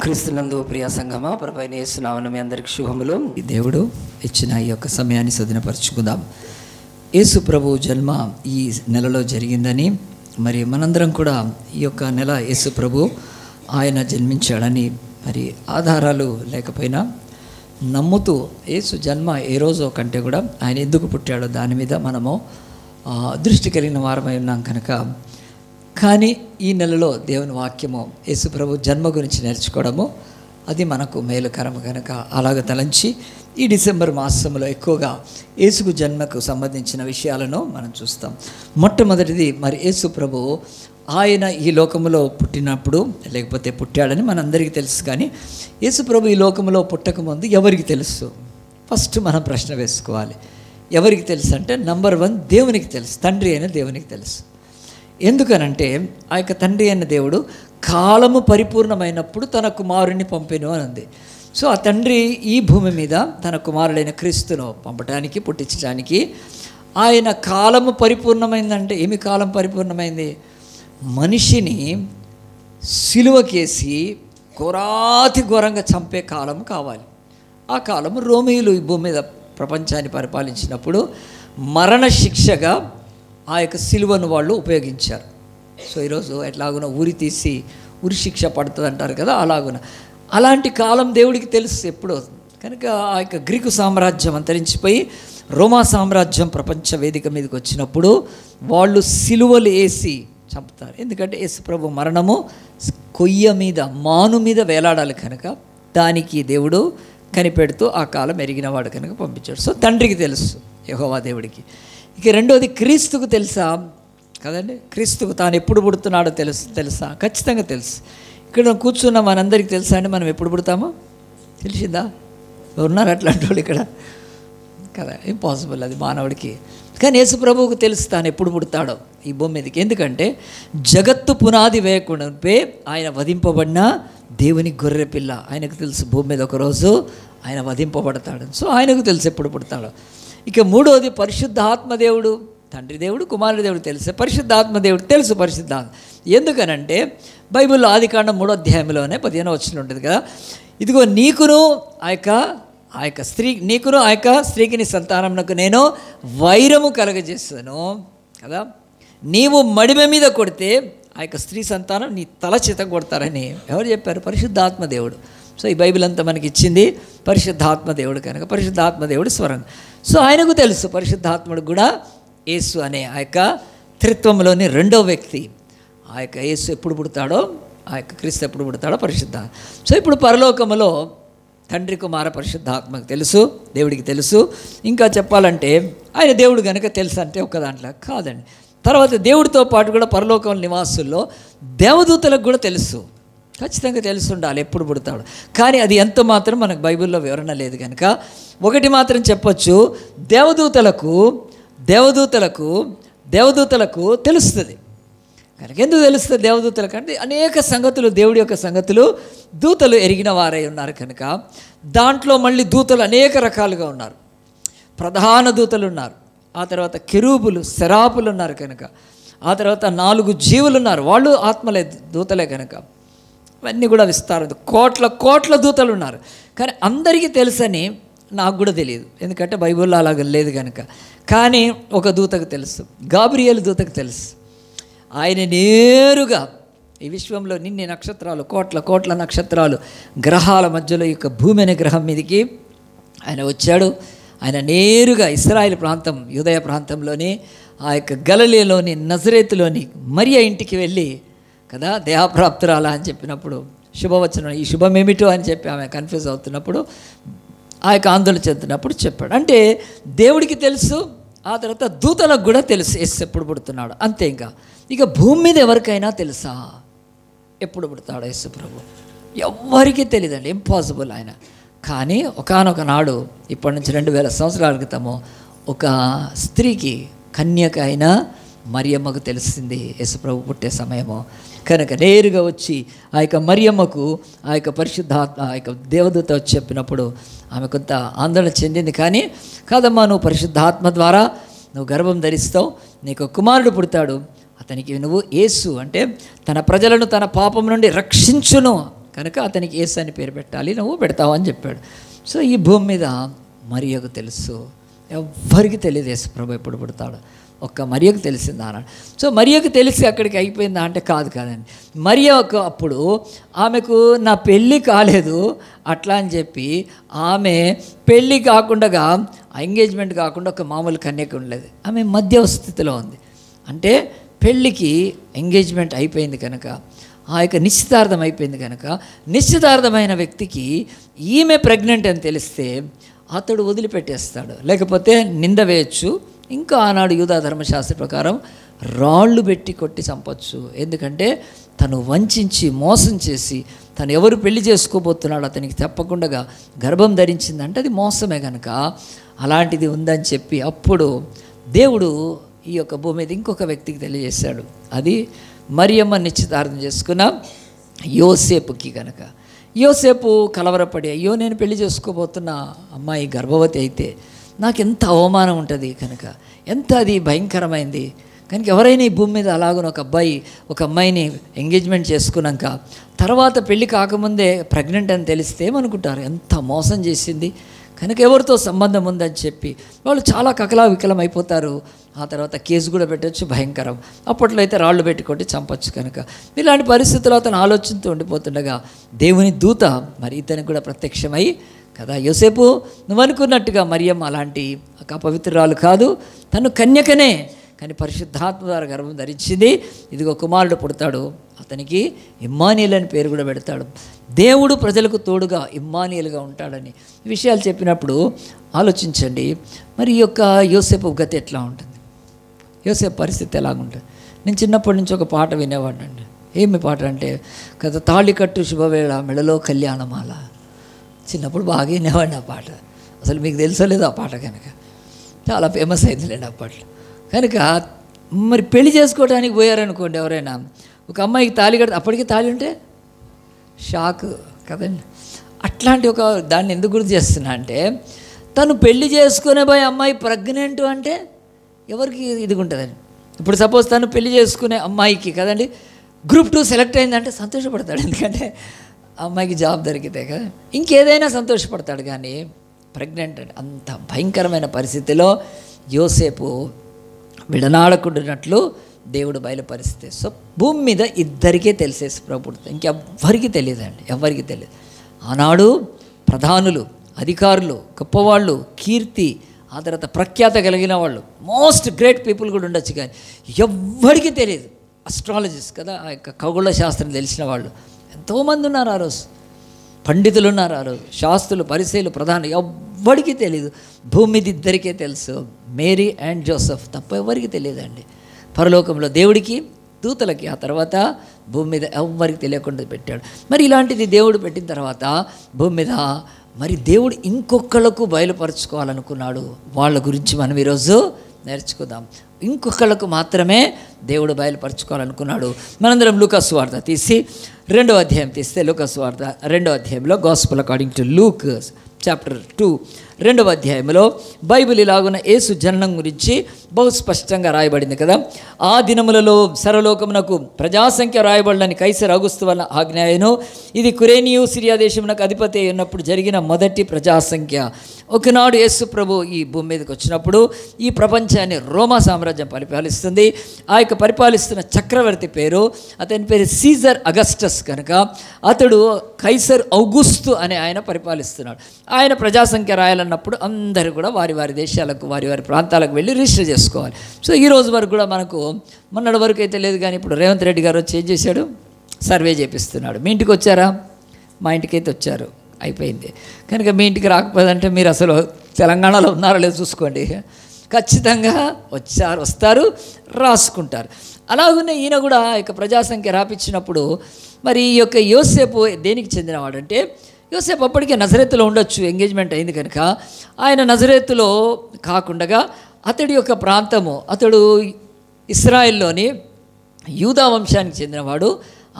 క్రీస్తునందు ప్రియ సంగమా, ప్రభువైన యేసు నామమున మీ అందరికి శుభములు. దేవుడు ఇచ్చిన ఈ యొక్క సమయాన్ని సద్వినియోగపరచుకుందాం. యేసు ప్రభు జన్మ ఈ నెలలో జరిగిందని, మరి మనందరం కూడా ఈ యొక్క నెల యేసు ప్రభు ఆయన జన్మించాడని మరి ఆధారాలు లేకపోయినా నమ్ముతూ యేసు జన్మ ఏ రోజో కంటే కూడా ఆయన ఎందుకు పుట్టాడో దాని మీద మనము దృష్టి కలిగిన వారమై ఉన్నాం కనుక, కానీ ఈ నెలలో దేవుని వాక్యము యేసు ప్రభు జన్మ గురించి నేర్చుకోవడము అది మనకు మేలుకరము కనుక అలాగ తలంచి ఈ డిసెంబర్ మాసంలో ఎక్కువగా యేసుకు జన్మకు సంబంధించిన విషయాలను మనం చూస్తాం. మొట్టమొదటిది మరి యేసు ప్రభు ఆయన ఈ లోకములో పుట్టినప్పుడు, లేకపోతే పుట్టాడని మనందరికీ తెలుసు, కానీ యేసు ప్రభు ఈ లోకములో పుట్టకముందు ఎవరికి తెలుసు? ఫస్ట్ మనం ప్రశ్న వేసుకోవాలి. ఎవరికి తెలుసు అంటే, నంబర్ 1 దేవునికి తెలుసు, తండ్రి అయిన దేవునికి తెలుసు. ఎందుకనంటే ఆ యొక్క తండ్రి అయిన దేవుడు కాలము పరిపూర్ణమైనప్పుడు తన కుమారుడిని పంపెను అని ఉంది. సో ఆ తండ్రి ఈ భూమి మీద తన కుమారుడైన క్రీస్తును పంపడానికి, పుట్టించడానికి ఆయన కాలము పరిపూర్ణమైందంటే ఏమి కాలం పరిపూర్ణమైంది? మనిషిని సిలువకేసి ఘోరంగా చంపే కాలం కావాలి. ఆ కాలము రోమీయులు ఈ భూమి మీద ప్రపంచాన్ని పరిపాలించినప్పుడు మరణ శిక్షగా ఆ యొక్క సిలువను వాళ్ళు ఉపయోగించారు. సో ఈరోజు ఎట్లాగున ఉరి తీసి ఉరి శిక్ష పడుతుంది అంటారు కదా, అలాంటి కాలం దేవుడికి తెలుసు ఎప్పుడో. కనుక ఆ యొక్క గ్రీకు సామ్రాజ్యం అంతరించిపోయి రోమా సామ్రాజ్యం ప్రపంచ వేదిక మీదకి వచ్చినప్పుడు వాళ్ళు సిలువలు వేసి చంపుతారు. ఎందుకంటే యేసు ప్రభు మరణము కొయ్య మీద, మాను మీద వేలాడాలి కనుక దానికి దేవుడు కనిపెడుతూ ఆ కాలం ఎరిగినవాడు కనుక పంపించాడు. సో తండ్రికి తెలుసు, యెహోవా దేవుడికి. ఇక రెండోది క్రీస్తుకు తెలుసా కదండి. క్రీస్తుకు తాను ఎప్పుడు పుడుతున్నాడో తెలుసా? ఖచ్చితంగా తెలుసు. ఇక్కడ కూర్చున్న మనందరికీ తెలుసా అండి మనం ఎప్పుడు పుడతామో? తెలిసిందా? ఉన్నారు అట్లాంటి వాళ్ళు ఇక్కడ కదా? ఇంపాసిబుల్ అది మానవుడికి. కానీ యేసు ప్రభువుకు తెలుసు తాను ఎప్పుడు పుడతాడో ఈ భూమి మీదకి. ఎందుకంటే జగత్తు పునాది వేయకుండాపే ఆయన వధింపబడిన దేవుని గొర్రె పిల్ల. ఆయనకు తెలుసు భూమి మీద ఒకరోజు ఆయన వధింపబడతాడు. సో ఆయనకు తెలుసు ఎప్పుడు పుడతాడో. ఇక మూడోది పరిశుద్ధాత్మదేవుడు, తండ్రి దేవుడు, కుమారుడి దేవుడు తెలుసు, పరిశుద్ధాత్మదేవుడు తెలుసు. పరిశుద్ధాత్మ ఎందుకనంటే బైబిల్లో ఆదికాండం 3వ అధ్యాయంలోనే 15వ వచనం ఉంటుంది కదా, ఇదిగో నీకును ఆ యొక్క స్త్రీ, నీకును ఆ యొక్క స్త్రీకి నీ సంతానమునకు నేను వైరము కలగజేస్తాను కదా, నీవు మడిమ మీద కొడితే ఆ యొక్క స్త్రీ సంతానం నీ తల చేత కొడతారని ఎవరు చెప్పారు? పరిశుద్ధాత్మదేవుడు. సో ఈ బైబిల్ అంతా మనకి ఇచ్చింది పరిశుద్ధాత్మదేవుడు కనుక పరిశుద్ధాత్మదేవుడు స్వరం. సో ఆయనకు తెలుసు, పరిశుద్ధాత్ముడు కూడా యేసు అనే ఆ యొక్క త్రిత్వంలోని రెండో వ్యక్తి. ఆ యొక్క యేసు ఎప్పుడు పుడతాడో, ఆ యొక్క క్రీస్తు ఎప్పుడు పుడతాడో పరిశుద్ధ. సో ఇప్పుడు పరలోకములో తండ్రి, కుమార, పరిశుద్ధాత్మకు తెలుసు, దేవుడికి తెలుసు. ఇంకా చెప్పాలంటే ఆయన దేవుడు కనుక తెలుసు అంటే ఒక దాంట్లో కాదండి. తర్వాత దేవుడితో పాటు కూడా పరలోకం నివాసుల్లో దేవదూతలకు కూడా తెలుసు, ఖచ్చితంగా తెలిసి ఉండాలి ఎప్పుడు పుడతాడు. కానీ అది ఎంత మాత్రం మనకు బైబిల్లో వివరణ లేదు కనుక ఒకటి మాత్రం చెప్పొచ్చు, దేవదూతలకు తెలుస్తుంది. కనుక ఎందుకు తెలుస్తుంది దేవదూతలకు అంటే అనేక సంగతులు, దేవుడి యొక్క సంగతులు దూతలు ఎరిగిన వారై ఉన్నారు కనుక. దాంట్లో మళ్ళీ దూతలు అనేక రకాలుగా ఉన్నారు. ప్రధాన దూతలు ఉన్నారు, ఆ తర్వాత కెరూబులు, సెరాపులు ఉన్నారు కనుక, ఆ తర్వాత 4 జీవులు ఉన్నారు, వాళ్ళు ఆత్మలే, దూతలే కనుక. ఇవన్నీ కూడా విస్తారం, కోట్ల దూతలు ఉన్నారు. కానీ అందరికీ తెలుసని నాకు కూడా తెలియదు, ఎందుకంటే బైబిల్లో అలాగ లేదు కనుక. కానీ ఒక దూతకు తెలుసు, గాబ్రియేలు దూతకు తెలుసు. ఆయన నేరుగా ఈ విశ్వంలో నిన్ని నక్షత్రాలు, కోట్ల నక్షత్రాలు, గ్రహాల మధ్యలో ఈ యొక్క భూమి అనే గ్రహం మీదకి ఆయన వచ్చాడు. ఆయన నేరుగా ఇశ్రాయేల్ ప్రాంతం, యూదయ ప్రాంతంలోని ఆ యొక్క గలిలయలోని నజరేతులోని మరియ ఇంటికి వెళ్ళి కదా, దేహప్రాప్తురాలా అని చెప్పినప్పుడు శుభవచనం, ఈ శుభం ఏమిటో అని చెప్పి ఆమె కన్ఫ్యూజ్ అవుతున్నప్పుడు, ఆ యొక్క ఆందోళన చెందుతున్నప్పుడు చెప్పాడు. అంటే దేవుడికి తెలుసు, ఆ తర్వాత దూతలకు కూడా తెలుసు యేసు ఎప్పుడు పుడుతున్నాడు. అంతే. ఇక భూమి మీద ఎవరికైనా తెలుసా ఎప్పుడు పుడతాడో యేసు ప్రభు? ఎవ్వరికీ తెలియదండి, ఇంపాసిబుల్ ఆయన. కానీ ఒకానొక నాడు, ఇప్పటి నుంచి 2000 సంవత్సరాల క్రితము, ఒక స్త్రీకి, కన్యక అయిన మరియమ్మకు తెలిసింది యేసు ప్రభు పుట్టే సమయము కనుక. నేరుగా వచ్చి ఆ యొక్క మరియమ్మకు ఆ యొక్క పరిశుద్ధాత్మ, ఆ యొక్క దేవదూత వచ్చి చెప్పినప్పుడు ఆమె కొంత ఆందోళన చెందింది. కానీ కాదమ్మా, నువ్వు పరిశుద్ధాత్మ ద్వారా నువ్వు గర్భం ధరిస్తావు, నీకు కుమారుడు పుడతాడు, అతనికి నువ్వు యేసు అంటే తన ప్రజలను తన పాపం నుండి రక్షించును కనుక అతనికి యేసు అని పేరు పెట్టాలి, నువ్వు పెడతావు అని చెప్పాడు. సో ఈ భూమి మీద మరియకు తెలుసు, ఎవ్వరికి తెలియదు యేసు ప్రభు ఎప్పుడు పుడతాడు, ఒక్క మరియకు తెలిసిందా అన్నాడు. సో మరియకు తెలిసి అక్కడికి అయిపోయిందా అంటే కాదండి. మరియకు అప్పుడు ఆమెకు నా పెళ్ళి కాలేదు అట్లా అని చెప్పి ఆమె పెళ్ళి కాకుండా ఎంగేజ్మెంట్ కాకుండా ఒక మామూలు కన్యక ఉండలేదు, ఆమె మధ్యస్థితిలో ఉంది. అంటే పెళ్ళికి ఎంగేజ్మెంట్ అయిపోయింది కనుక, ఆ యొక్క నిశ్చితార్థం అయిపోయింది కనుక, నిశ్చితార్థమైన వ్యక్తికి ఈమె ప్రెగ్నెంట్ అని తెలిస్తే అతడు వదిలిపెట్టేస్తాడు, లేకపోతే నింద వేయచ్చు. ఇంకా ఆనాడు యూదా ధర్మశాస్త్ర ప్రకారం రాళ్ళు పెట్టి కొట్టి చంపొచ్చు. ఎందుకంటే తను వంచి మోసం చేసి తను ఎవరు పెళ్లి చేసుకోబోతున్నాడు అతనికి చెప్పకుండా గర్భం ధరించిందంటే అది మోసమే కనుక అలాంటిది ఉందని చెప్పి అప్పుడు దేవుడు ఈ యొక్క భూమి మీద ఇంకొక వ్యక్తికి తెలియజేశాడు. అది మరియమ్మ నిశ్చితార్థం చేసుకున్న యోసేపుకి కనుక. యోసేపు కలవరపడి, అయ్యో నేను పెళ్లి చేసుకోబోతున్న అమ్మాయి గర్భవతి అయితే నాకు ఎంత అవమానం ఉంటుంది కనుక, ఎంత అది భయంకరమైంది కనుక. ఎవరైనా ఈ భూమి మీద అలాగున ఒక అమ్మాయిని ఎంగేజ్మెంట్ చేసుకున్నాక తర్వాత పెళ్ళి కాకముందే ప్రెగ్నెంట్ అని తెలిస్తే ఏమనుకుంటారు, ఎంత మోసం చేసింది కనుక, ఎవరితో సంబంధం ఉందని చెప్పి వాళ్ళు చాలా కకలా వికలం అయిపోతారు. ఆ తర్వాత కేసు కూడా పెట్టచ్చు, భయంకరం. అప్పట్లో అయితే రాళ్ళు పెట్టుకొట్టి చంపచ్చు కనుక. ఇలాంటి పరిస్థితుల్లో అతను ఆలోచనతో ఉండిపోతుండగా దేవుని దూత మరి ఇతనికి కూడా ప్రత్యక్షమై కదా, యోసేపు నువ్వు అనుకున్నట్టుగా మరియమ్మ అలాంటి అపవిత్రురాలు కాదు, తను కన్యకనే, కానీ పరిశుద్ధాత్మ ద్వారా గర్భం ధరించింది, ఇదిగో కుమారుడు పుడతాడు, అతనికి ఇమ్మానుయేల్ అని పేరు కూడా పెడతాడు. దేవుడు ప్రజలకు తోడుగా ఇమ్మానుయేల్గా ఉంటాడని విషయాలు చెప్పినప్పుడు ఆలోచించండి. మరి ఈ యొక్క యోసేపు గతి ఎట్లా ఉంటుంది, యోసేపు పరిస్థితి ఎలాగుంటుంది. నేను చిన్నప్పటి నుంచి ఒక పాట వినేవాడినండి. ఏమి పాట అంటే కదా, తాళికట్టు శుభవేళ మెడలో కళ్యాణమాల. చిన్నప్పుడు బాగా వినేవాడిని ఆ పాట. అసలు మీకు తెలుసలేదు ఆ పాట కనుక, చాలా ఫేమస్ అయిందిలేండి అప్పట్లో. కనుక మరి పెళ్లి చేసుకోవడానికి పోయారనుకోండి ఎవరైనా, ఒక అమ్మాయికి తాళి కడితే అప్పటికి తాళి ఉంటే షాక్ కదండి. అట్లాంటి ఒక దాన్ని ఎందుకు గుర్తు చేస్తున్నా అంటే, తను పెళ్లి చేసుకునే పోయే అమ్మాయి ప్రెగ్నెంట్ అంటే ఎవరికి ఇది ఉంటుందండి. ఇప్పుడు సపోజ్ తను పెళ్లి చేసుకునే అమ్మాయికి కదండి గ్రూప్ 2 సెలెక్ట్ అయిందంటే సంతోషపడతాడు, ఎందుకంటే అమ్మాయికి జాబ్ దొరికితే కదా, ఇంకేదైనా సంతోషపడతాడు. కానీ ప్రెగ్నెంట్ అంటే అంత భయంకరమైన పరిస్థితిలో యోసేపు విడనాడకుండానట్లు దేవుడు బయలుపరిస్తే, సో భూమి మీద ఇద్దరికే తెలిసేసి ప్రభుత్వం, ఇంకెవ్వరికి తెలియదండి, ఎవరికి తెలియదు. ఆనాడు ప్రధానులు, అధికారులు, గొప్పవాళ్ళు, కీర్తి, ఆ తర్వాత ప్రఖ్యాత కలిగిన వాళ్ళు, మోస్ట్ గ్రేట్ పీపుల్ కూడా ఉండొచ్చు, కానీ ఎవ్వరికి తెలియదు. అస్ట్రాలజిస్ట్ కదా, ఆ యొక్క ఖగోళ శాస్త్రం తెలిసిన వాళ్ళు ఎంతోమంది ఉన్నారు ఆ రోజు, పండితులు ఉన్నారు ఆ రోజు, శాస్త్రులు, పరిసయ్యులు, ప్రధానులు, ఎవ్వడికి తెలియదు. భూమి మీద ఇద్దరికే తెలుసు, మేరీ అండ్ జోసెఫ్ తప్ప ఎవరికి తెలియదండి. పరలోకంలో దేవుడికి, దూతలకి, ఆ తర్వాత భూమి మీద ఎవ్వరికి తెలియకుండా పెట్టాడు. మరి ఇలాంటిది దేవుడు పెట్టిన తర్వాత భూమి మీద మరి దేవుడు ఇంకొకళ్ళకు బయలుపరుచుకోవాలనుకున్నాడు. వాళ్ళ గురించి మనం ఈరోజు నేర్చుకుందాం. ఇంకొకళ్ళకు మాత్రమే దేవుడు బయలుపరుచుకోవాలనుకున్నాడు. మనందరం లూకా సువార్త తీసి 2వ అధ్యాయం తీస్తే, లూకా సువార్త 2వ అధ్యాయంలో gospel according to Luke chapter 2 2వ అధ్యాయంలో బైబిల్ ఇలాగున్న యేసు జననం గురించి బహు స్పష్టంగా రాయబడింది కదా. ఆ దినములలో సర్వలోకమునకు ప్రజాసంఖ్య రాయబడని కైసర్ అగుస్తు వల్ల ఆజ్ఞాయను. ఇది కురేనియు సిరియా దేశమునకు అధిపతి ఉన్నప్పుడు జరిగిన మొదటి ప్రజాసంఖ్య. ఒకనాడు యేసు ప్రభు ఈ భూమి మీదకి వచ్చినప్పుడు ఈ ప్రపంచాన్ని రోమా సామ్రాజ్యం పరిపాలిస్తుంది. ఆ యొక్క పరిపాలిస్తున్న చక్రవర్తి పేరు, అతని పేరు సీజర్ అగస్టస్ కనుక అతడు కైసర్ ఔగుస్తు అనే ఆయన పరిపాలిస్తున్నాడు. ఆయన ప్రజాసంఖ్య రాయాలన్నప్పుడు అందరూ కూడా వారి వారి దేశాలకు, వారి వారి ప్రాంతాలకు వెళ్ళి రిజిస్టర్ చేసుకోవాలి. సో ఈ రోజు వరకు కూడా మనకు, మొన్నటి వరకు అయితే లేదు, కానీ ఇప్పుడు రేవంత్ రెడ్డి గారు వచ్చి ఏం చేశాడు, సర్వే చేపిస్తున్నాడు. మీ ఇంటికి వచ్చారా? మా ఇంటికైతే వచ్చారు, అయిపోయింది. కనుక మీ ఇంటికి రాకపోదంటే మీరు అసలు తెలంగాణలో ఉన్నారో లేదో చూసుకోండి. ఖచ్చితంగా వస్తారు, రాసుకుంటారు. అలాగనే ఈయన కూడా ఇక ప్రజాసంఖ్య రాపించినప్పుడు మరి ఈ యొక్క యోసేపు దేనికి చెందినవాడంటే, యోసేపు అప్పటికే నజరేతులో ఉండొచ్చు, ఎంగేజ్మెంట్ అయింది కనుక. ఆయన నజరేతులో కాకుండా అతడి యొక్క ప్రాంతము, అతడు ఇస్రాయిల్లోని యూదా వంశానికి చెందినవాడు,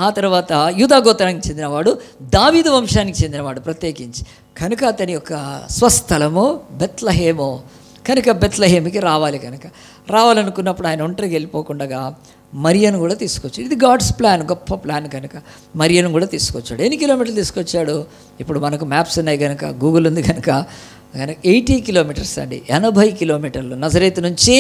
ఆ తర్వాత యూదా గోత్రానికి చెందినవాడు, దావీదు వంశానికి చెందినవాడు ప్రత్యేకించి. కనుక అతని యొక్క స్వస్థలము బెత్లహేము. కనుక బెత్లహేమికి రావాలి. కనుక రావాలనుకున్నప్పుడు ఆయన ఒంటరికి వెళ్ళిపోకుండా మరియను కూడా తీసుకొచ్చాడు. ఇది గాడ్స్ ప్లాన్, గొప్ప ప్లాన్ కనుక మరియను కూడా తీసుకొచ్చాడు. ఎన్ని కిలోమీటర్లు తీసుకొచ్చాడు? ఇప్పుడు మనకు మ్యాప్స్ ఉన్నాయి కనుక, గూగుల్ ఉంది కనుక 80 కిలోమీటర్స్ అండి, 80 కిలోమీటర్లు. నజరేతు నుంచి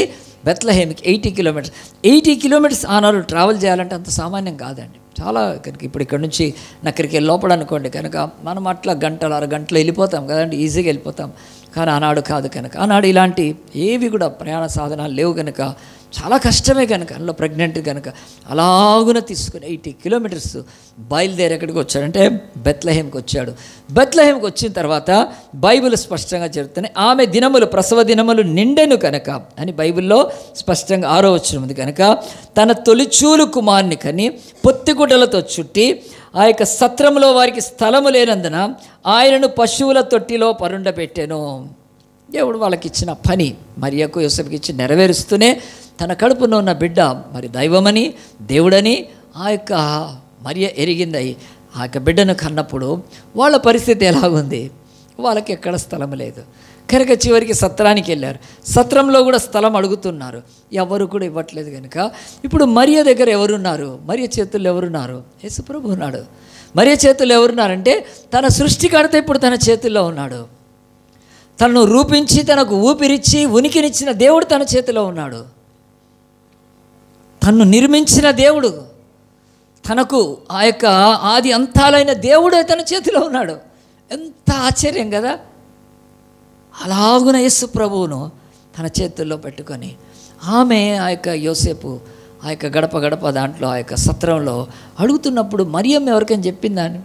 బెత్లెహేమ్కి 80 కిలోమీటర్స్. 80 కిలోమీటర్స్ ఆనాడు ట్రావెల్ చేయాలంటే అంత సామాన్యం కాదండి, చాలా. కనుక ఇప్పుడు ఇక్కడ నుంచి నక్కడికి లోపల అనుకోండి కనుక మనం అట్లా గంటలు 6 గంటలు వెళ్ళిపోతాం కదండి, ఈజీగా వెళ్ళిపోతాం. కానీ ఆనాడు కాదు కనుక, ఆనాడు ఇలాంటి ఏవి కూడా ప్రయాణ సాధనాలు లేవు కనుక చాలా కష్టమే కనుక, అందులో ప్రెగ్నెంట్ కనుక అలాగున తీసుకుని 80 కిలోమీటర్స్ బయలుదేరి ఎక్కడికి వచ్చాడంటే బెత్లెహేమ్కి వచ్చాడు. బెత్లెహేమ్కి వచ్చిన తర్వాత బైబిల్ స్పష్టంగా చెబుతున్నాయి, ఆమె దినములు ప్రసవ దినములు నిండెను కనుక అని బైబిల్లో స్పష్టంగా 6వ వచనం ఉంది కనుక, తన తొలిచూలు కుమారుని కని పొత్తిగుడ్డలతో చుట్టి ఆ యొక్క సత్రంలో వారికి స్థలము లేనందున ఆయనను పశువుల తొట్టిలో పరుండబెట్టెను. దేవుడు వాళ్ళకి ఇచ్చిన పని మరియకు యోసేపుకి ఇచ్చి నెరవేరుస్తూనే తన కడుపులో ఉన్న బిడ్డ మరి దైవమని దేవుడని ఆ యొక్క మరియ ఎరిగింది. ఆ యొక్క బిడ్డను కన్నప్పుడు వాళ్ళ పరిస్థితి ఎలాగుంది? వాళ్ళకి ఎక్కడ స్థలం లేదు కనుక చివరికి సత్రానికి వెళ్ళారు. సత్రంలో కూడా స్థలం అడుగుతున్నారు, ఎవరు కూడా ఇవ్వట్లేదు కనుక ఇప్పుడు మరియ దగ్గర ఎవరున్నారు? మరియ చేతుల్లో ఎవరున్నారు? యేసుప్రభు ఉన్నాడు. మరియ చేతుల్లో ఎవరున్నారంటే తన సృష్టికర్త ఇప్పుడు తన చేతుల్లో ఉన్నాడు. తనను రూపించి తనకు ఊపిరిచ్చి ఉనికినిచ్చిన దేవుడు తన చేతిలో ఉన్నాడు. తన్ను నిర్మించిన దేవుడు, తనకు ఆ యొక్క ఆది అంతాలైన దేవుడే తన చేతిలో ఉన్నాడు. ఎంత ఆశ్చర్యం కదా! అలాగున యేసు ప్రభువును తన చేతుల్లో పెట్టుకొని ఆమె ఆ యొక్క యోసేపు ఆ యొక్క గడప గడప దాంట్లో ఆ యొక్క సత్రంలో అడుగుతున్నప్పుడు మరియమ్మ ఎవరికని చెప్పిందాన్ని,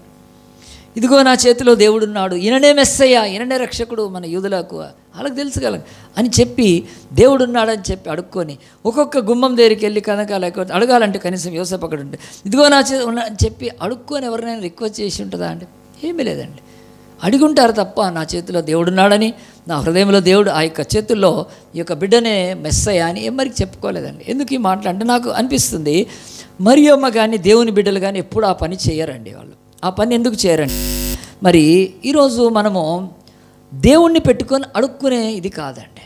ఇదిగో నా చేతిలో దేవుడున్నాడు, ఈయననే మెస్సయ్య, ఈయననే రక్షకుడు మన యూదులకు, వాళ్ళకి తెలుసుగల అని చెప్పి దేవుడున్నాడని చెప్పి అడుక్కొని ఒక్కొక్క గుమ్మం దగ్గరికి వెళ్ళి కనుక లేకపోతే అడగాలంటే కనీసం యోసేపు అక్కడ ఉంటే ఇదిగో నా ఉన్నా అని చెప్పి అడుక్కొని ఎవరినైనా రిక్వెస్ట్ చేసి ఉంటుందా అంటే ఏమీ లేదండి. అడుగుంటారు తప్ప నా చేతిలో దేవుడున్నాడని, నా హృదయంలో దేవుడు ఆ యొక్క చేతుల్లో ఈ యొక్క బిడ్డనే మెస్సయ్య అని ఎవరికి చెప్పుకోలేదండి. ఎందుకు ఈ మాటలు అంటే నాకు అనిపిస్తుంది మరియమ్మ కానీ దేవుని బిడ్డలు కానీ ఎప్పుడు ఆ పని చేయరండి. వాళ్ళు ఆ పని ఎందుకు చేయరండి? మరి ఈరోజు మనము దేవుణ్ణి పెట్టుకొని అడుక్కునే ఇది కాదండి.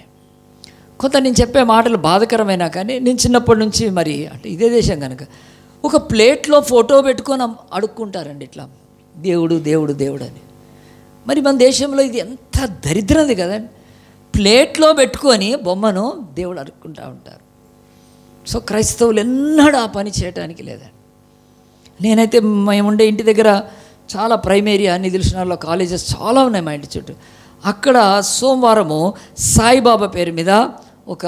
కొంత నేను చెప్పే మాటలు బాధకరమైనా కానీ నేను చిన్నప్పటి నుంచి మరి అంటే ఇదే దేశం కనుక ఒక ప్లేట్లో ఫోటో పెట్టుకొని అడుక్కుంటారండి ఇట్లా దేవుడు దేవుడు దేవుడు అని. మరి మన దేశంలో ఇది ఎంత దరిద్రది కదండి, ప్లేట్లో పెట్టుకొని బొమ్మను దేవుడు అడుక్కుంటూ ఉంటారు. సో క్రైస్తవులు ఎన్నడూ ఆ పని చేయడానికి లేదండి. నేనైతే మేముండే ఇంటి దగ్గర చాలా ప్రైమరీ అన్ని తెలిసిన కాలేజెస్ చాలా ఉన్నాయి మా ఇంటి చుట్టూ. అక్కడ సోమవారము సాయిబాబా పేరు మీద ఒక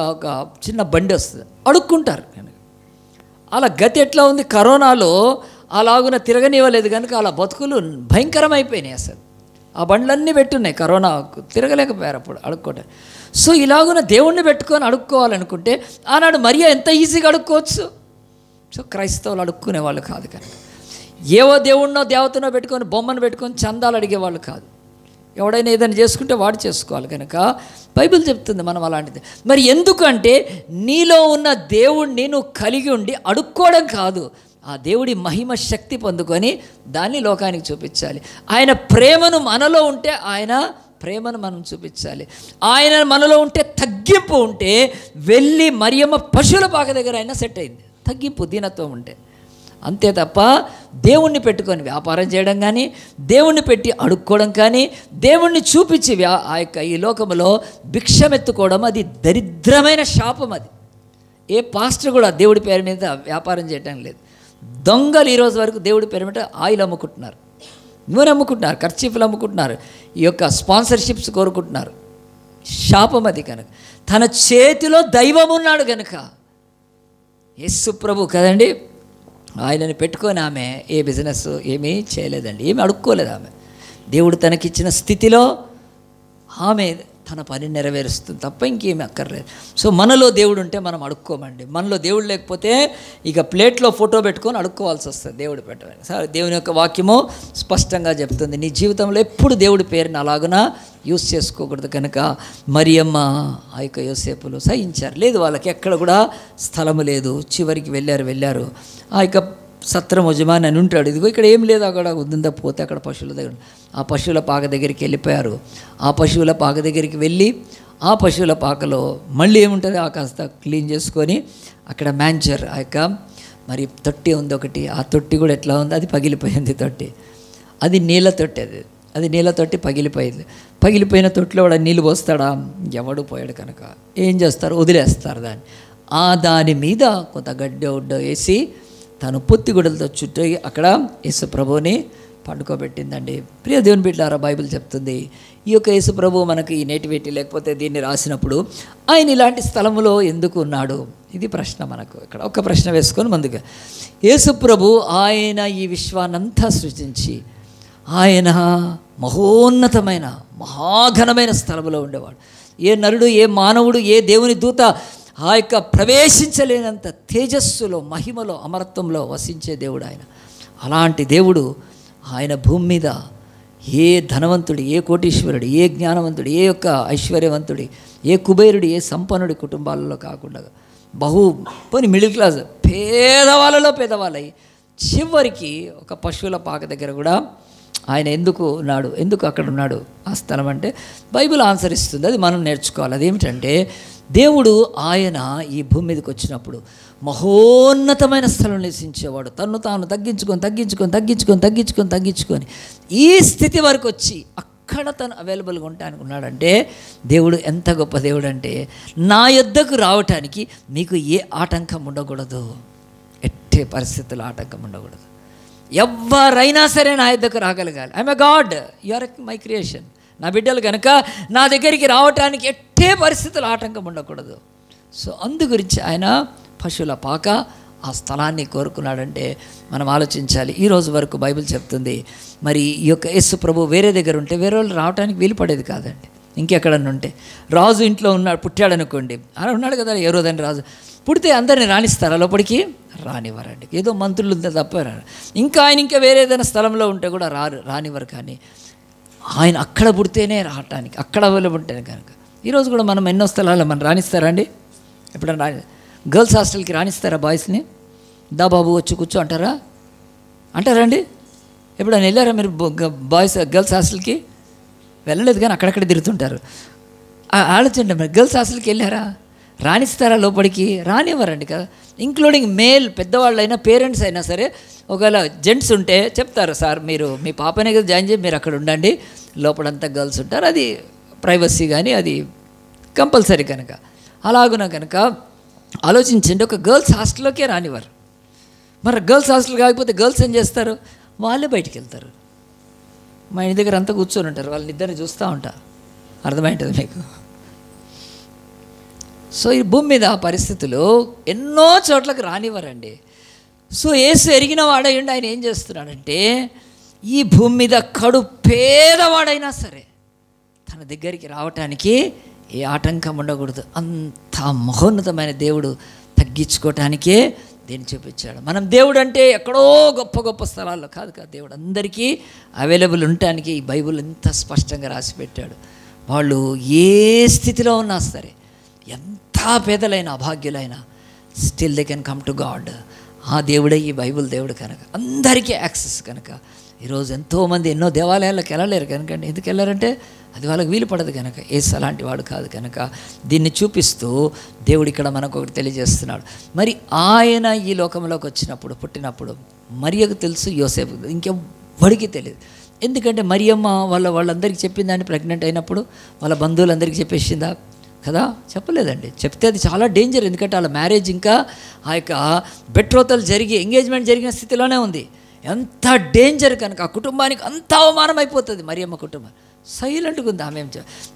చిన్న బండి వస్తుంది, అడుక్కుంటారు. అలా గతి ఎట్లా ఉంది, కరోనాలో అలాగున తిరగనివ్వలేదు కనుక అలా బతుకులు భయంకరమైపోయినాయి. అసలు ఆ బండ్లన్నీ పెట్టున్నాయి, కరోనా తిరగలేకపోయారు అప్పుడు అడుక్కోవటం. సో ఇలాగున దేవుణ్ణి పెట్టుకొని అడుక్కోవాలనుకుంటే ఆనాడు మరియా ఎంత ఈజీగా అడుక్కోవచ్చు. సో క్రైస్తవులు అడుక్కునే వాళ్ళు కాదు కనుక ఏవో దేవుణ్ణో దేవతనో పెట్టుకొని బొమ్మను పెట్టుకొని చందాలు అడిగేవాళ్ళు కాదు. ఎవడైనా ఏదైనా చేసుకుంటే వాడు చేసుకోవాలి కనుక బైబిల్ చెప్తుంది మనం అలాంటిది. మరి ఎందుకంటే నీలో ఉన్న దేవుణ్ణి నువ్వు కలిగి ఉండి అడుక్కోవడం కాదు, ఆ దేవుడి మహిమ శక్తి పొందుకొని దాన్ని లోకానికి చూపించాలి. ఆయన ప్రేమను మనలో ఉంటే ఆయన ప్రేమను మనం చూపించాలి. ఆయన మనలో ఉంటే తగ్గింపు ఉంటే వెళ్ళి మరియమ్మ పశువుల పాక దగ్గర అయినా సెట్ అయింది. తగ్గింపు దీనత్వం ఉంటే అంతే తప్ప దేవుణ్ణి పెట్టుకొని వ్యాపారం చేయడం కానీ దేవుణ్ణి పెట్టి అడుక్కోవడం కానీ దేవుణ్ణి చూపించి ఆ యొక్క ఈ లోకంలో భిక్షమెత్తుకోవడం అది దరిద్రమైన శాపం. అది ఏ పాస్టర్ కూడా దేవుడి పేరు మీద వ్యాపారం చేయడం లేదు. దొంగలు ఈరోజు వరకు దేవుడి పేరు మీద ఆయిల్ అమ్ముకుంటున్నారు, నూనె అమ్ముకుంటున్నారు, కర్చీఫ్లు అమ్ముకుంటున్నారు, ఈ యొక్క స్పాన్సర్షిప్స్ కోరుకుంటున్నారు. శాపం అది కనుక తన చేతిలో దైవం ఉన్నాడు కనుక యేసు ప్రభు కదండి, ఆయనని పెట్టుకొని ఆమె ఏ బిజినెస్ ఏమీ చేయలేదండి, ఏమీ అడుక్కోలేదు. ఆమె దేవుడు తనకిచ్చిన స్థితిలో ఆమె తన పని నెరవేరుస్తుంది తప్ప ఇంకేమీ అక్కర్లేదు. సో మనలో దేవుడు ఉంటే మనం అడుక్కోమండి. మనలో దేవుడు లేకపోతే ఇక ప్లేట్లో ఫోటో పెట్టుకొని అడుక్కోవాల్సి వస్తుంది దేవుడు పెట్టమని. సరే, దేవుని యొక్క వాక్యము స్పష్టంగా చెప్తుంది నీ జీవితంలో ఎప్పుడు దేవుడి పేరుని అలాగున యూజ్ చేసుకోకూడదు కనుక మరియమ్మ ఆ యొక్క యోసేపులు సహించారు. లేదు, వాళ్ళకి ఎక్కడ కూడా స్థలము లేదు. చివరికి వెళ్ళారు. ఆ యొక్క సత్రం యజమాని అని ఉంటాడు, ఇదిగో ఇక్కడ ఏం లేదు, అక్కడ ఉందా పోతే అక్కడ పశువుల దగ్గర ఆ పశువుల పాక దగ్గరికి వెళ్ళిపోయారు. ఆ పశువుల పాక దగ్గరికి వెళ్ళి ఆ పశువుల పాకలో మళ్ళీ ఏముంటుంది, ఆ కాస్త క్లీన్ చేసుకొని అక్కడ మ్యాంచర్ ఆ యొక్క మరి తొట్టి ఉంది ఒకటి, ఆ తొట్టి కూడా ఎట్లా ఉంది, అది పగిలిపోయింది తొట్టి. అది నీళ్ళ తొట్టి, అది నీళ్ళ తొట్టి పగిలిపోయింది. పగిలిపోయిన తొట్టిలో కూడా నీళ్ళు పోస్తాడా? ఎవడు పోయాడు కనుక ఏం చేస్తారు? వదిలేస్తారు దాన్ని. దాని మీద కొంత గడ్డ ఉడ్డ వేసి తను పొత్తిగుడ్డలతో చుట్టూ అక్కడ యేసు ప్రభువుని పండుకోబెట్టిందండి. ప్రియ దేవుని బిడ్డలారా, బైబిల్ చెప్తుంది ఈ యొక్క యేసు ప్రభువు మనకి ఈ నేటివిటీ లేకపోతే దీన్ని రాసినప్పుడు ఆయన ఇలాంటి స్థలంలో ఎందుకు ఉన్నాడు? ఇది ప్రశ్న. మనకు ఇక్కడ ఒక ప్రశ్న వేసుకొని ముందుగా, యేసు ప్రభు ఆయన ఈ విశ్వాన్నంతా సృష్టించి ఆయన మహోన్నతమైన మహాఘనమైన స్థలంలో ఉండేవాడు. ఏ నరుడు, ఏ మానవుడు, ఏ దేవుని దూత ఆ యొక్క ప్రవేశించలేనంత తేజస్సులో, మహిమలో, అమరత్వంలో వసించే దేవుడు ఆయన. అలాంటి దేవుడు ఆయన భూమి మీద ఏ ధనవంతుడు, ఏ కోటీశ్వరుడు, ఏ జ్ఞానవంతుడు, ఏ యొక్క ఐశ్వర్యవంతుడి, ఏ కుబేరుడు, ఏ సంపన్నుడి కుటుంబాలలో కాకుండా పోనీ మిడిల్ క్లాస్ పేదవాళ్ళలో పేదవాళ్ళయి చివరికి ఒక పశువుల పాక దగ్గర కూడా ఆయన ఎందుకు ఉన్నాడు? ఎందుకు అక్కడ ఉన్నాడు ఆ స్థలం అంటే బైబిల్ ఆన్సర్ ఇస్తుంది. అది మనం నేర్చుకోవాలి. అదేమిటంటే దేవుడు ఆయన ఈ భూమి మీదకి వచ్చినప్పుడు మహోన్నతమైన స్థలం నివసించేవాడు. తను తాను తగ్గించుకొని ఈ స్థితి వరకు వచ్చి అక్కడ తను అవైలబుల్గా ఉండటానికి ఉన్నాడంటే దేవుడు ఎంత గొప్ప దేవుడు అంటే, నా యొద్దకు రావటానికి మీకు ఏ ఆటంకం ఉండకూడదు, ఎట్టే పరిస్థితుల్లో ఆటంకం ఉండకూడదు. ఎవరైనా సరే నా యొద్దకు రాగలగాలి. I'm a god, you are my creation. నా బిడ్డలు కనుక నా దగ్గరికి రావటానికి ఎట్టే పరిస్థితులు ఆటంకం ఉండకూడదు. సో అందు గురించి ఆయన పశువుల పాక ఆ స్థలాన్ని కోరుకున్నాడంటే మనం ఆలోచించాలి. ఈరోజు వరకు బైబిల్ చెప్తుంది మరి ఈ యొక్క యేసు ప్రభు వేరే దగ్గర ఉంటే వేరే వాళ్ళు రావడానికి వీలు పడేది కాదండి. ఇంకెక్కడన్నా ఉంటే రాజు ఇంట్లో ఉన్నాడు, పుట్టాడు అనుకోండి, అలా ఉన్నాడు కదా హేరోదని రాజు, పుడితే అందరిని రాణిస్తారా? లోపలికి రానివ్వరండి. ఏదో మంత్రులు ఉంటే తప్ప ఇంకా ఆయన ఇంకా వేరే ఏదైనా స్థలంలో ఉంటే కూడా రానివ్వరు. కానీ ఆయన అక్కడ పుడితేనే రావటానికి, అక్కడ అవైలబుల్ ఉంటాను కనుక. ఈరోజు కూడా మనం ఎన్నో స్థలాల్లో మనం రాణిస్తారండి. ఎప్పుడైనా గర్ల్స్ హాస్టల్కి రాణిస్తారా బాయ్స్ని? దా బాబు వచ్చి కూర్చో అంటారండి? ఎప్పుడైనా వెళ్ళారా మీరు గర్ల్స్ హాస్టల్కి? వెళ్ళలేదు, కానీ అక్కడక్కడ తిరుగుతుంటారు. ఆలోచండి, మరి గర్ల్స్ హాస్టల్కి వెళ్ళారా? రాణిస్తారా లోపలికి? రానివ్వరండి కదా. ఇంక్లూడింగ్ మేల్ పెద్దవాళ్ళైనా పేరెంట్స్ అయినా సరే, ఒకవేళ జెంట్స్ ఉంటే చెప్తారు, సార్ మీరు మీ పాపనే కదా జాయిన్ చేసి మీరు అక్కడ ఉండండి, లోపలంతా గర్ల్స్ ఉంటారు, అది ప్రైవసీ, కానీ అది కంపల్సరీ కనుక. అలాగున కనుక ఆలోచించండి, ఒక గర్ల్స్ హాస్టల్లోకే రానివ్వరు. మరి గర్ల్స్ హాస్టల్ కాకపోతే గర్ల్స్ ఏం చేస్తారు? వాళ్ళే బయటికి వెళ్తారు. మా ఇంటి దగ్గర అంతా కూర్చొని ఉంటారు, వాళ్ళని ఇద్దరిని చూస్తూ ఉంటారు. అర్థమైంటుంది మీకు? సో ఈ భూమి మీద ఆ పరిస్థితులు ఎన్నో చోట్లకు రానివ్వరండి. సో యేసు ఎరిగిన వాడయ్యండి ఆయన ఏం చేస్తున్నాడంటే, ఈ భూమి మీద కడు పేదవాడైనా సరే తన దగ్గరికి రావటానికి ఏ ఆటంకం ఉండకూడదు. అంత మహోన్నతమైన దేవుడు తగ్గించుకోవటానికే దీన్ని చూపించాడు. మనం దేవుడు అంటే ఎక్కడో గొప్ప గొప్ప స్థలాల్లో కాదు దేవుడు అందరికీ అవైలబుల్ ఉండటానికి ఈ బైబిల్ ఎంత స్పష్టంగా రాసి పెట్టాడు. వాళ్ళు ఏ స్థితిలో ఉన్నా సరే, ఎంత పేదలైన అభాగ్యులైనా, still they can come to God. ఆ దేవుడే ఈ బైబిల్ దేవుడు కనుక అందరికీ యాక్సెస్ కనుక. ఈరోజు ఎంతోమంది ఎన్నో దేవాలయాలకు వెళ్ళలేరు కనుక. ఎందుకు వెళ్ళారంటే అది వాళ్ళకి వీలు పడదు కనుక. యేసు అలాంటి వాడు కాదు కనుక. దీన్ని చూపిస్తూ దేవుడు ఇక్కడ మనకు ఒకటి తెలియజేస్తున్నాడు. మరి ఆయన ఈ లోకంలోకి వచ్చినప్పుడు, పుట్టినప్పుడు మరియకు తెలుసు, యోసేపు ఇంకెవ్వడికి తెలియదు. ఎందుకంటే మరియమ్మ వాళ్ళందరికీ చెప్పిందండి. ప్రెగ్నెంట్ అయినప్పుడు వాళ్ళ బంధువులందరికీ చెప్పేసిందా కదా? చెప్పలేదండి. చెప్తే అది చాలా డేంజర్. ఎందుకంటే వాళ్ళ మ్యారేజ్ ఇంకా ఆ యొక్క బెట్రోతలు జరిగి ఎంగేజ్మెంట్ జరిగిన స్థితిలోనే ఉంది. ఎంత డేంజర్ కనుక ఆ కుటుంబానికి అంత అవమానం అయిపోతుంది. మరియమ్మ కుటుంబం సైలెంట్గా ఉంది. ఆమె ఏం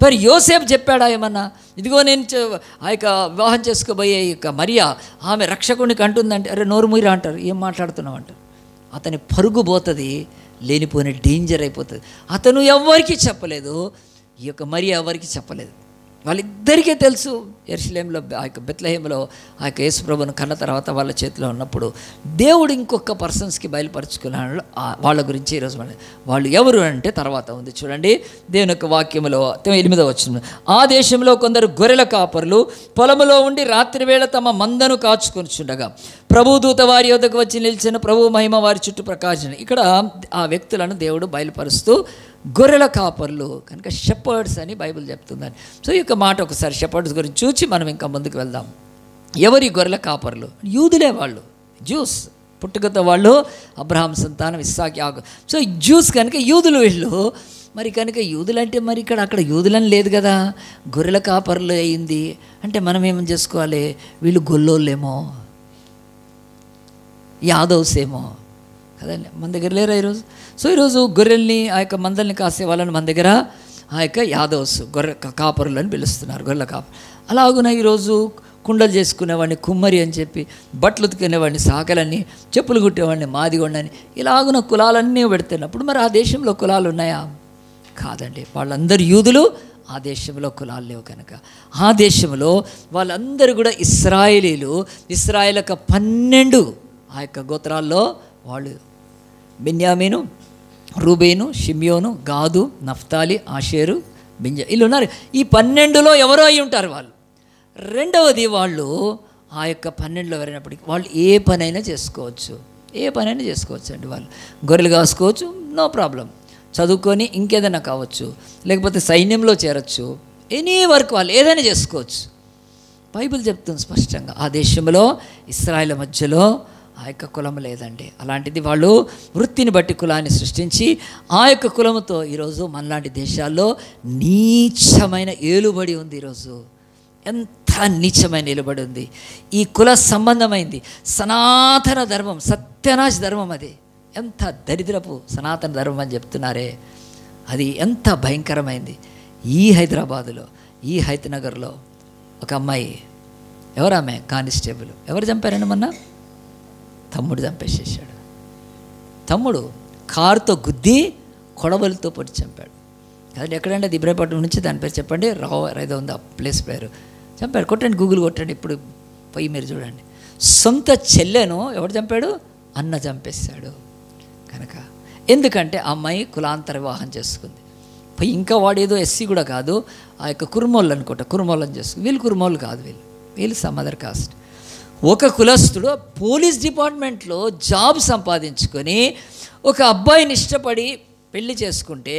మరి యోసేపు చెప్పాడా ఏమన్నా? ఇదిగో నేను ఆ యొక్క వివాహం చేసుకోబోయే యొక్క మరియా ఆమె రక్షకునికి అంటుందంటే, అరే నోరు మూయరా అంటారు. ఏం మాట్లాడుతున్నావు అంటారు. అతని పరుగు పోతుంది, లేనిపోయిన డేంజర్ అయిపోతుంది. అతను ఎవరికి చెప్పలేదు, ఈ యొక్క మరియా ఎవరికి చెప్పలేదు. వాళ్ళిద్దరికీ తెలుసు. యెరూషలేములో ఆ యొక్క బెత్లెహేములో ఆ యొక్క యేసు ప్రభువును కన్న తర్వాత వాళ్ళ చేతిలో ఉన్నప్పుడు దేవుడు ఇంకొక పర్సన్స్కి బయలుపరుచుకున్నాడు. వాళ్ళ గురించి ఈరోజు వాళ్ళు ఎవరు అంటే తర్వాత ఉంది చూడండి దేవుని యొక్క వాక్యములో 8వ వచనం. ఆ దేశంలో కొందరు గొర్రెల కాపరులు పొలములో ఉండి రాత్రి వేళ తమ మందను కాచుకొనిచుండగా ప్రభుదూత వారి యొద్దకు వచ్చి నిలిచిన ప్రభు మహిమ వారి చుట్టూ ప్రకాశించిన. ఇక్కడ ఆ వ్యక్తులను దేవుడు బయలుపరుస్తూ గొర్రెల కాపర్లు కనుక షెపర్డ్స్ అని బైబిల్ చెప్తుందని. సో ఈ యొక్క మాట ఒకసారి షెపర్డ్స్ గురించి చూచి మనం ఇంకా ముందుకు వెళ్దాం. ఎవరి గొర్రెల కాపర్లు? యూదులే వాళ్ళు. జ్యూస్ పుట్టుకతో వాళ్ళు అబ్రహాం సంతానం, ఇస్సాకు, యాకోబు. సో జ్యూస్ కనుక యూదులు వీళ్ళు. మరి కనుక యూదులంటే మరి అక్కడ యూదులని లేదు కదా, గొర్రెల కాపర్లు అయింది అంటే మనం ఏమని చేసుకోవాలి, వీళ్ళు గొల్లోళ్ళేమో, యాదవ్స్ ఏమో కదండి. మన దగ్గర లేరా ఈరోజు? సో ఈరోజు గొర్రెల్ని ఆ యొక్క మందల్ని కాసే వాళ్ళని మన దగ్గర ఆ యొక్క యాదవ్స్, గొర్రె కాపరులు అని పిలుస్తున్నారు, గొర్రెల కాపరు. అలాగున ఈరోజు కుండలు చేసుకునేవాడిని కుమ్మరి అని చెప్పి, బట్టలు ఉతుకునేవాడిని సాకలని, చెప్పులు కుట్టేవాడిని మాదిగొండని, ఇలాగున కులాలన్నీ పెడుతున్నప్పుడు మరి ఆ దేశంలో కులాలు ఉన్నాయా? కాదండి. వాళ్ళందరూ యూదులు, ఆ దేశంలో కులాలు లేవు కనుక ఆ దేశంలో వాళ్ళందరూ కూడా ఇశ్రాయేలీలు. ఇశ్రాయేల్ యొక్క 12 ఆ యొక్క గోత్రాల్లో వాళ్ళు బెన్యామీను, రూబేను, షిమ్యోను, గాదు, నఫ్తాలి, ఆషేరు, వీళ్ళు ఉన్నారు. ఈ 12లో ఎవరో అయి ఉంటారు వాళ్ళు. రెండవది, వాళ్ళు ఆ యొక్క 12లో ఎవరైనప్పటికీ వాళ్ళు ఏ పనైనా చేసుకోవచ్చు, ఏ పనైనా చేసుకోవచ్చు అండి. వాళ్ళు గొర్రెలు కాసుకోవచ్చు, నో ప్రాబ్లం. చదువుకొని ఇంకేదైనా కావచ్చు, లేకపోతే సైన్యంలో చేరచ్చు, ఎనీ వర్క్ వాళ్ళు ఏదైనా చేసుకోవచ్చు. బైబిల్ చెప్తుంది స్పష్టంగా, ఆ దేశంలో ఇశ్రాయేలు మధ్యలో ఆ యొక్క కులం లేదండి. అలాంటిది వాళ్ళు వృత్తిని బట్టి కులాన్ని సృష్టించి ఆ యొక్క కులంతో ఈరోజు మనలాంటి దేశాల్లో నీచమైన ఏలుబడి ఉంది. ఈరోజు ఎంత నీచమైన ఏలుబడి ఉంది. ఈ కుల సంబంధమైంది సనాతన ధర్మం, సత్యనాశ ధర్మం. అది ఎంత దరిద్రపు సనాతన ధర్మం అని చెప్తున్నారే, అది ఎంత భయంకరమైంది. ఈ హైదరాబాదులో, ఈ హైతనగర్లో ఒక అమ్మాయి, ఎవరామె కానిస్టేబుల్, ఎవరు చంపారండి మొన్న? తమ్ముడు చంపేసేసాడు. తమ్ముడు కారుతో గుద్ది కొడవలితో పొడి చంపాడు కదండి. ఎక్కడంటే అది ఇబ్రాహీంపట్నం నుంచి, దాని పేరు చెప్పండి, ఏదో ఉంది ఆ ప్లేస్ పేరు, చంపాడు. కొట్టండి, గూగుల్ కొట్టండి, ఇప్పుడు పోయి మీరు చూడండి. సొంత చెల్లెను ఎవడు చంపాడు? అన్న చంపేశాడు కనుక. ఎందుకంటే ఆ అమ్మాయి కులాంతర వివాహం చేసుకుంది. పోయి ఇంకా వాడు ఏదో ఎస్సీ కూడా కాదు, ఆ యొక్క కుర్మోళ్ళు అనుకుంటా, కుర్మోళ్ళని చేసుకుంది. వీళ్ళు కుర్మోళ్ళు కాదు, వీళ్ళు సమ్ అదర్ కాస్ట్. ఒక కులస్తుడు పోలీస్ డిపార్ట్మెంట్లో జాబ్ సంపాదించుకొని ఒక అబ్బాయిని ఇష్టపడి పెళ్లి చేసుకుంటే,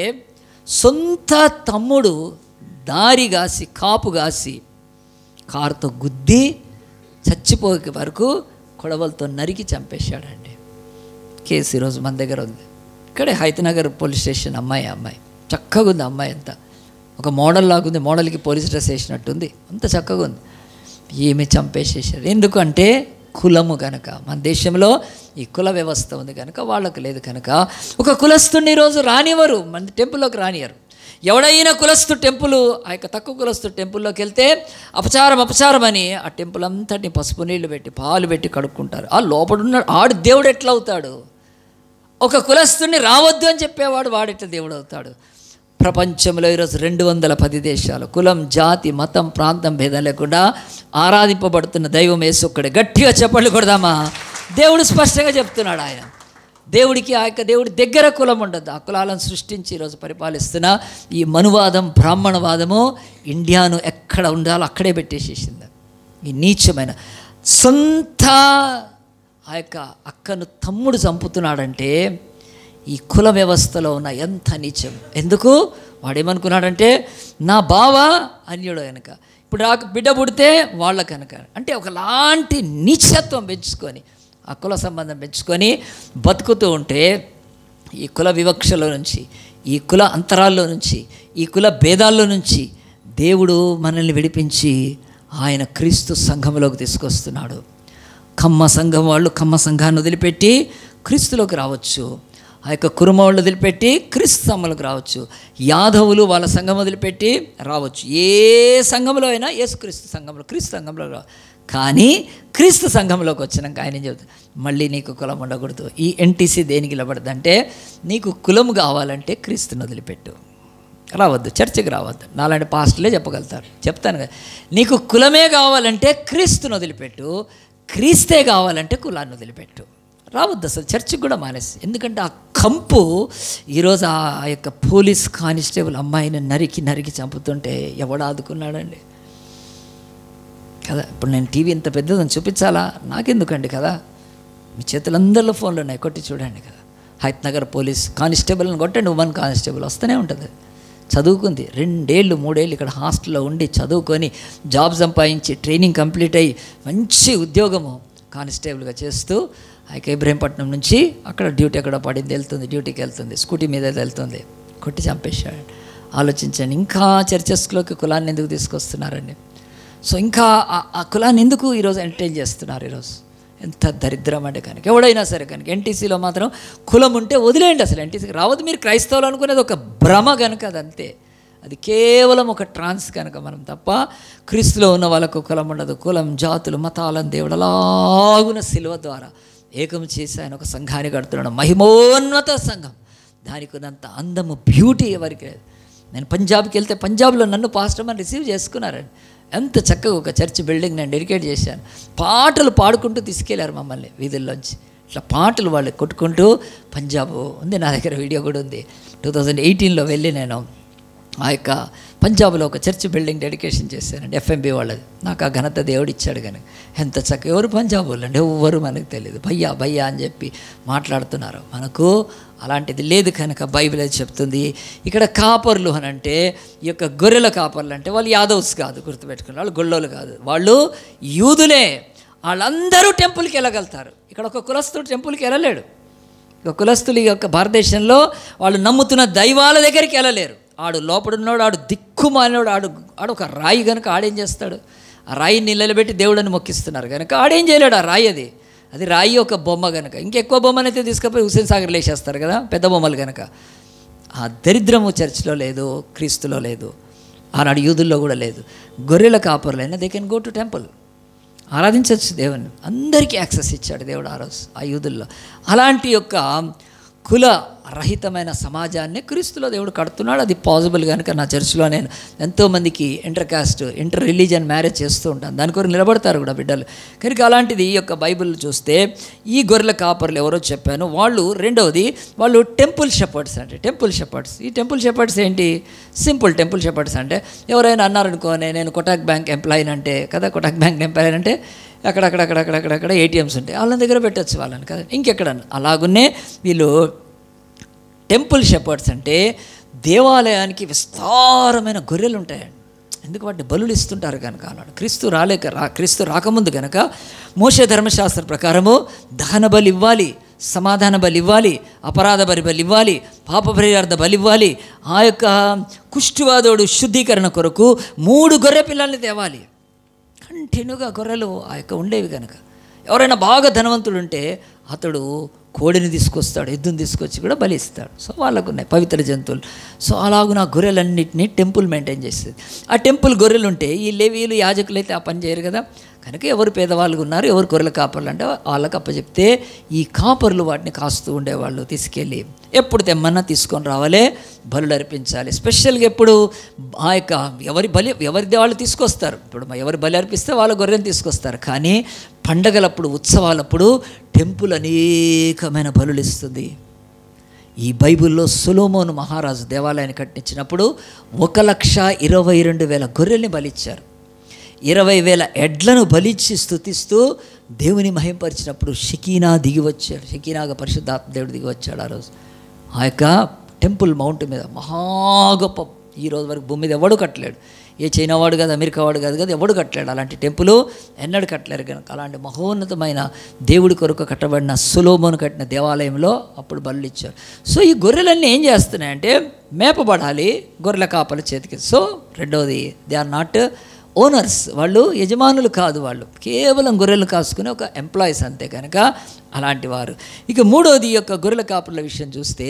సొంత తమ్ముడు దారి కాసి, కాపు కాసి, కారుతో గుద్ది చచ్చిపోయే వరకు కొడవలతో నరికి చంపేశాడండి. కేసు ఈరోజు మన దగ్గర ఉంది. ఇక్కడే హైతనగర్ పోలీస్ స్టేషన్. అమ్మాయి చక్కగా ఉంది. అమ్మాయి అంతా ఒక మోడల్ లాగుంది, మోడల్కి పోలీస్ డ్రెస్ వేసినట్టుంది, అంత చక్కగా ఉంది. ఏమి చంపేసేసారు. ఎందుకంటే కులము కనుక. మన దేశంలో ఈ కుల వ్యవస్థ ఉంది కనుక వాళ్ళకు లేదు కనుక ఒక కులస్తుడిని ఈరోజు రానివ్వరు, మన టెంపుల్లోకి రానివ్వరు. ఎవడైనా కులస్తు టెంపుల్, ఆ యొక్క తక్కువ కులస్తు టెంపుల్లోకి వెళ్తే అపచారం అని ఆ టెంపుల్ అంతటిని పసుపు నీళ్లు పెట్టి, పాలు పెట్టి కడుక్కుంటారు. ఆ లోపడున్న ఆడు దేవుడు ఎట్లా అవుతాడు? ఒక కులస్తుడిని రావద్దు అని చెప్పేవాడు వాడెట్లా దేవుడు అవుతాడు? ప్రపంచంలో ఈరోజు 210 దేశాలు, కులం, జాతి, మతం, ప్రాంతం భేదం లేకుండా ఆరాధింపబడుతున్న దైవం యేసు ఒక్కడే. గట్టిగా చెప్పండి కొడదామా? దేవుడు స్పష్టంగా చెప్తున్నాడు. ఆయన దేవుడికి, ఆ యొక్క దేవుడి దగ్గర కులం ఉండదు. ఆ కులాలను సృష్టించి ఈరోజు పరిపాలిస్తున్న ఈ మనువాదం, బ్రాహ్మణవాదము ఇండియాను ఎక్కడ ఉండాలో అక్కడే పెట్టేసేసింది. ఈ నీచమైన సొంత ఆ యొక్క అక్కను తమ్ముడు చంపుతున్నాడంటే ఈ కుల వ్యవస్థలో ఉన్న ఎంత నీచం. ఎందుకు? వాడేమనుకున్నాడంటే నా బావ అన్యుడు కనుక, ఇప్పుడు నాకు బిడ్డ పుడితే వాళ్ళ కనుక, అంటే ఒకలాంటి నీచత్వం పెంచుకొని, ఆ కుల సంబంధం పెంచుకొని బతుకుతూ ఉంటే, ఈ కుల వివక్షలో నుంచి, ఈ కుల అంతరాల్లో నుంచి, ఈ కుల భేదాల్లో నుంచి దేవుడు మనల్ని విడిపించి ఆయన క్రీస్తు సంఘంలోకి తీసుకొస్తున్నాడు. కమ్మ సంఘం వాళ్ళు కమ్మ సంఘాన్ని వదిలిపెట్టి క్రీస్తులోకి రావచ్చు. ఆ యొక్క కురుమ వాళ్ళు వదిలిపెట్టి క్రీస్తు సంఘంలోకి రావచ్చు. యాదవులు వాళ్ళ సంఘం వదిలిపెట్టి రావచ్చు. ఏ సంఘంలో అయినా యేసుక్రీస్తు సంఘంలో, క్రీస్తు సంఘంలో కానీ క్రీస్తు సంఘంలోకి వచ్చినాక ఆయన ఏం చెబుతాడు? మళ్ళీ నీకు కులం ఉండకూడదు. ఈ ఎన్టీసీ దేనికి నిలబడదంటే, నీకు కులం కావాలంటే క్రీస్తుని వదిలిపెట్టు, రావద్దు, చర్చికి రావద్దు. నాలాంటి పాస్టర్లే చెప్పగలుగుతారు. చెప్తాను కదా, నీకు కులమే కావాలంటే క్రీస్తుని వదిలిపెట్టు, క్రీస్తే కావాలంటే కులాన్ని వదిలిపెట్టు, రావద్దు అసలు, చర్చికి కూడా మానేసి. ఎందుకంటే ఆ కంపు ఈరోజు ఆ యొక్క పోలీస్ కానిస్టేబుల్ అమ్మాయిని నరికి చంపుతుంటే ఎవడు ఆదుకున్నాడండి కదా? ఇప్పుడు నేను టీవీ ఇంత పెద్దదని చూపించాలా? నాకెందుకండి కదా? మీ చేతులందరిలో ఫోన్లు ఉన్నాయి, కొట్టి చూడండి కదా. హైతనగర్ పోలీస్ కానిస్టేబుల్ని కొట్టండి, ఉమెన్ కానిస్టేబుల్ వస్తూనే ఉంటుంది. చదువుకుంది 2 ఏళ్ళు 3 ఏళ్ళు ఇక్కడ హాస్టల్లో ఉండి చదువుకొని జాబ్ సంపాదించి ట్రైనింగ్ కంప్లీట్ అయ్యి మంచి ఉద్యోగము, కానిస్టేబుల్గా చేస్తూ ఆ యొక్క ఇబ్రహీంపట్నం నుంచి అక్కడ డ్యూటీ ఎక్కడ పడింది, డ్యూటీకి వెళ్తుంది, స్కూటీ మీద వెళ్తుంది, కొట్టి చంపేశాడు. ఆలోచించండి, ఇంకా చర్చెస్లోకి కులాన్ని ఎందుకు తీసుకొస్తున్నారండి? సో ఇంకా ఆ కులాన్ని ఎందుకు ఈరోజు ఎంటర్టైన్ చేస్తున్నారు? ఈరోజు ఎంత దరిద్రం అంటే కనుక ఎవడైనా సరే కనుక ఎన్టీసీలో మాత్రం కులం ఉంటే వదిలేయండి, అసలు ఎన్టీసీకి రావద్దు. మీరు క్రైస్తవులు అనుకునేది ఒక భ్రమ కనుక అదంతే, అది కేవలం ఒక ట్రాన్స్ కనుక మనం తప్ప క్రీస్తులో ఉన్న వాళ్ళకు కులం ఉండదు. కులం, జాతులు, మతాలను దేవుడు అలాగున శిలువ ద్వారా ఏకం చేసి ఆయన ఒక సంఘాన్ని కడుతున్నాడు, మహిమోన్నత సంఘం. దానికి ఉన్నంత అందము, బ్యూటీ ఎవరికి లేదు. నేను పంజాబ్కి వెళ్తే పంజాబ్లో నన్ను పాస్టర్ అని రిసీవ్ చేసుకున్నారండి. ఎంత చక్కగా ఒక చర్చ్ బిల్డింగ్ నేను డెడికేట్ చేశాను. పాటలు పాడుకుంటూ తీసుకెళ్లారు మమ్మల్ని వీధుల్లోంచి. ఇట్లా పాటలు వాళ్ళు కొట్టుకుంటూ, పంజాబ్ ఉంది నా దగ్గర, వీడియో కూడా ఉంది. 2018లో వెళ్ళి నేను ఆ యొక్క పంజాబ్లో ఒక చర్చ్ బిల్డింగ్ డెడికేషన్ చేశానండి, FMB వాళ్ళది. నాకు ఆ ఘనత దేవుడు ఇచ్చాడు. కానీ ఎంత చక్కగా, ఎవరు పంజాబ్ వాళ్ళు అండి, ఎవ్వరు మనకు తెలియదు, భయ్యా భయ్యా అని చెప్పి మాట్లాడుతున్నారు. మనకు అలాంటిది లేదు కనుక బైబిల్ అది చెప్తుంది. ఇక్కడ కాపర్లు అని అంటే, ఈ యొక్క గొర్రెల కాపర్లు అంటే వాళ్ళు యాదవ్స్ కాదు, గుర్తుపెట్టుకున్న వాళ్ళు గొల్లోలు కాదు, వాళ్ళు యూదులే. వాళ్ళందరూ టెంపుల్కి వెళ్ళగలుగుతారు. ఇక్కడ ఒక కులస్తుడు టెంపుల్కి వెళ్ళలేడు. ఒక కులస్తులు ఈ యొక్క భారతదేశంలో వాళ్ళు నమ్ముతున్న దైవాల దగ్గరికి వెళ్ళలేరు. ఆడు లోపడున్నాడు, ఆడు దిక్కుమాలినోడు, ఆడు ఒక రాయి కనుక ఆడేం చేస్తాడు? ఆ రాయిని నిలబెట్టి దేవుడిని మొక్కిస్తున్నారు కనుక ఆడేం చేయలేడు. ఆ రాయి అది రాయి ఒక బొమ్మ కనుక. ఇంకెక్కువ బొమ్మనైతే తీసుకుపోయి హుస్సేన్ సాగర్ లేచేస్తారు కదా, పెద్ద బొమ్మలు కనుక. ఆ దరిద్రము చర్చిలో లేదు, క్రీస్తులో లేదు, ఆనాడు యూదుల్లో కూడా లేదు. గొర్రెల కాపర్లైనా they can go to temple, ఆరాధించవచ్చు దేవుని. అందరికీ యాక్సెస్ ఇచ్చాడు దేవుడు ఆ రోజు ఆ యూదుల్లో. అలాంటి యొక్క కుల రహితమైన సమాజాన్ని క్రీస్తులో దేవుడు కడుతున్నాడు. అది పాసిబుల్ కనుక నా చర్చిలో నేను ఎంతోమందికి ఇంటర్ రిలీజియన్ మ్యారేజ్ చేస్తూ ఉంటాను. దాని కొరకు నిలబడతారు కూడా బిడ్డలు కనుక. అలాంటిది ఈ యొక్క బైబిల్ చూస్తే ఈ గొర్రెల కాపర్లు ఎవరో చెప్పాను, వాళ్ళు రెండవది వాళ్ళు టెంపుల్ షెపర్డ్స్ అంటే. టెంపుల్ షెపర్డ్స్, ఈ టెంపుల్ షెపర్డ్స్ ఏంటి? సింపుల్. టెంపుల్ షెపర్డ్స్ అంటే ఎవరైనా అన్నారనుకో, నేను కొటాక్ బ్యాంక్ ఎంప్లాయీని అంటే కదా, కొటాక్ బ్యాంక్ ఎంప్లాయీ అంటే అక్కడక్కడ ATMs ఉంటాయి, వాళ్ళ దగ్గర పెట్టచ్చు వాళ్ళని కదా, ఇంకెక్కడ. అలాగున్నే వీళ్ళు టెంపుల్ షెపర్డ్స్ అంటే దేవాలయానికి విస్తారమైన గొర్రెలు ఉంటాయండి. ఎందుకు వాటిని బలులు ఇస్తుంటారు కనుక. అన్నాడు క్రీస్తు రాకముందు కనుక మోషే ధర్మశాస్త్ర ప్రకారము దహన బలి ఇవ్వాలి, సమాధాన బలి ఇవ్వాలి, అపరాధ బలి ఇవ్వాలి, పాప పరిహార్థ బలి ఇవ్వాలి. ఆ యొక్క కుష్ఠువాదోడు శుద్ధీకరణ కొరకు 3 గొర్రె పిల్లల్ని తేవాలి. కంటిన్యూగా గొర్రెలు ఆ యొక్క ఉండేవి కనుక. ఎవరైనా బాగా ధనవంతుడు ఉంటే అతడు కోడిని తీసుకొస్తాడు, ఎద్దుని తీసుకొచ్చి కూడా బలి ఇస్తాడు. సో వాళ్ళకు ఉన్నాయి పవిత్ర జంతువులు. సో అలాగూ నా గొర్రెలన్నింటినీ టెంపుల్ మెయింటైన్ చేస్తుంది. ఆ టెంపుల్ గొర్రెలు ఉంటే ఈ లేవీయులు యాజకులు అయితే ఆ పని చేయరు కదా. కనుక ఎవరు పేదవాళ్ళు ఉన్నారు, ఎవరు గొర్రెల కాపర్లు అంటే వాళ్ళకి అప్పచెప్తే ఈ కాపర్లు వాటిని కాస్తూ ఉండేవాళ్ళు. తీసుకెళ్ళి ఎప్పుడు తెమ్మన్నా తీసుకొని రావాలి, బలులు అర్పించాలి. స్పెషల్గా ఎప్పుడు ఆ యొక్క ఎవరిది వాళ్ళు తీసుకొస్తారు. ఇప్పుడు ఎవరు బలి అర్పిస్తే వాళ్ళ గొర్రెని తీసుకొస్తారు. కానీ పండగలప్పుడు, ఉత్సవాలప్పుడు టెంపుల్ అనేకమైన బలులు ఇస్తుంది. ఈ బైబిల్లో సొలొమోను మహారాజు దేవాలయాన్ని కట్టించినప్పుడు 1,22,000 గొర్రెల్ని బలిచ్చారు. 20,000 ఎడ్లను బలిచ్చి స్తుతిస్తూ దేవుని మహింపరిచినప్పుడు షకీనా దిగి వచ్చాడు. షకీనాగా పరిశుద్ధాత్మ దేవుడు దిగి వచ్చాడు ఆ రోజు. ఆ యొక్క టెంపుల్ మౌంట్ మీద మహా గొప్ప. ఈ రోజు వరకు భూమి మీద ఎవడు కట్టలేడు. ఏ చైనా వాడు కాదు, అమెరికా వాడు కాదు కదా, ఎవడు కట్టలేడు. అలాంటి టెంపుల్ ఎన్నడూ కట్టలేరు కనుక అలాంటి మహోన్నతమైన దేవుడి కొరకు కట్టబడిన సొలొమోను కట్టిన దేవాలయంలో అప్పుడు బలులు ఇచ్చారు. సో ఈ గొర్రెలన్నీ ఏం చేస్తున్నాయంటే మేపబడాలి గొర్రెల కాపల చేతికి. సో రెండవది, దే ఆర్ నాట్ ఓనర్స్, వాళ్ళు యజమానులు కాదు, వాళ్ళు కేవలం గొర్రెలు కాసుకునే ఒక ఎంప్లాయీస్ అంతే కనుక అలాంటి వారు. ఇక మూడవది, ఈ యొక్క గొర్రెల కాపుల విషయం చూస్తే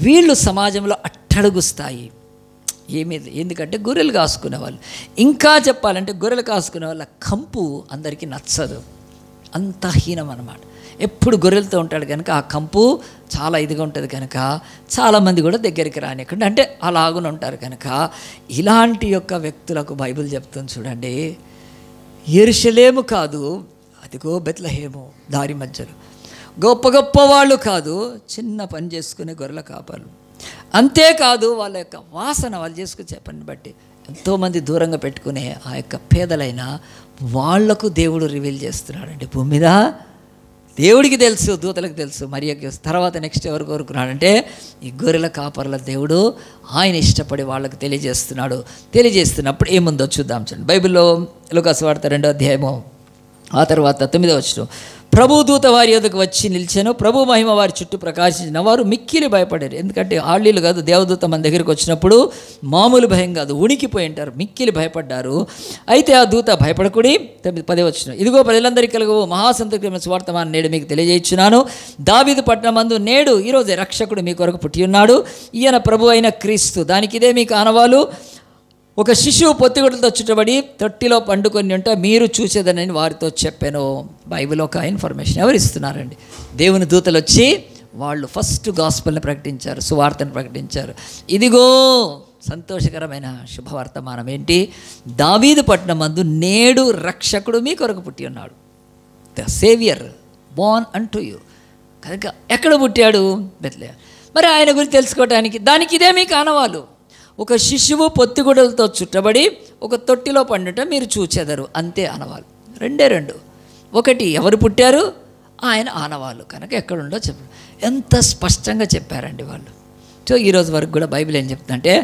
వీళ్ళు సమాజంలో అట్టడుగు స్థాయి. ఎందుకంటే గొర్రెలు కాసుకునే వాళ్ళు, ఇంకా చెప్పాలంటే గొర్రెలు కాసుకునే వాళ్ళ కంపు అందరికీ నచ్చదు, అంత హీనం అన్నమాట. ఎప్పుడు గొర్రెలతో ఉంటాడు కనుక ఆ కంపు చాలా ఇదిగా ఉంటుంది కనుక చాలామంది కూడా దగ్గరికి రానికుండా అంటే అలాగున ఉంటారు కనుక ఇలాంటి యొక్క వ్యక్తులకు బైబిల్ చెప్తుంది చూడండి, యెరూషలేము కాదు, అదిగో బెత్లెహేము దారి మధ్యలో. గొప్ప గొప్ప వాళ్ళు కాదు, చిన్న పని చేసుకునే గొర్రెల కాపర్లు. అంతేకాదు వాళ్ళ యొక్క వాసన, వాళ్ళు చేసుకునే పని బట్టి ఎంతోమంది దూరంగా పెట్టుకునే ఆ యొక్క పేదలైన వాళ్లకు దేవుడు రివీల్ చేస్తున్నాడండి భూమి మీద. దేవుడికి తెలుసు, దూతలకు తెలుసు, మరియకి తర్వాత నెక్స్ట్ ఎవరు కోరుకున్నాడంటే ఈ గొర్రెల కాపర్ల దేవుడు ఆయన ఇష్టపడి వాళ్ళకు తెలియజేస్తున్నప్పుడు ఏముందో చూద్దాం. చూడండి బైబిల్లో లూకా సువార్త 2వ అధ్యాయము ఆ తర్వాత 9వ వచనం, ప్రభు దూత వారి యొద్దకు వచ్చి నిలిచాను, ప్రభు మహిమ వారి చుట్టూ ప్రకాశించిన వారు మిక్కిలి భయపడారు. ఎందుకంటే ఆళ్ళీలు కాదు, దేవదూత మన దగ్గరికి వచ్చినప్పుడు మామూలు భయం కాదు, ఉనికిపోయి ఉంటారు, మిక్కిలి భయపడ్డారు. అయితే ఆ దూత భయపడకుడి. 10వ వచనం, ఇదిగో ప్రజలందరికీ కలుగు మహాసంతోషమైన సువార్తమాన్ని నేడు మీకు తెలియజేయుచున్నాను. దావీదు పట్టణమందు నేడు ఈరోజు రక్షకుడు మీ కొరకు పుట్టి ఉన్నాడు, ఈయన ప్రభు అయిన క్రీస్తు. దానికి ఇదే మీకు ఆనవాలు, ఒక శిశువు పొత్తిగుడ్డలతో చుట్టబడి తొట్టిలో పండుకొని ఉంటే మీరు చూసేదనని వారితో చెప్పాను. బైబిల్ ఒక ఇన్ఫర్మేషన్ ఎవరు ఇస్తున్నారండి? దేవుని దూతలు వచ్చి వాళ్ళు ఫస్ట్ గాస్పెల్ని ప్రకటించారు, సువార్తను ప్రకటించారు. ఇదిగో సంతోషకరమైన శుభవర్తమానం ఏంటి? దావీదు పట్టణమందు నేడు రక్షకుడు మీ కొరకు పుట్టి ఉన్నాడు. The saviour Born unto you. కనుక ఎక్కడ పుట్టాడు? బెత్లెహేం. మరి ఆయన గురించి తెలుసుకోవటానికి దానికి ఇదే మీకు ఆనవాలు, ఒక శిశువు పొత్తిగుడ్డలతో చుట్టబడి ఒక తొట్టిలో పండుట మీరు చూచెదరు, అంతే ఆనవాలు. రెండే రెండు. ఒకటి ఎవరు పుట్టారు, ఆయన ఆనవాళ్ళు. కనుక ఎక్కడుండో చెప్పు, ఎంత స్పష్టంగా చెప్పారండి వాళ్ళు. సో ఈరోజు వరకు కూడా బైబిల్ ఏం చెప్తుందంటే,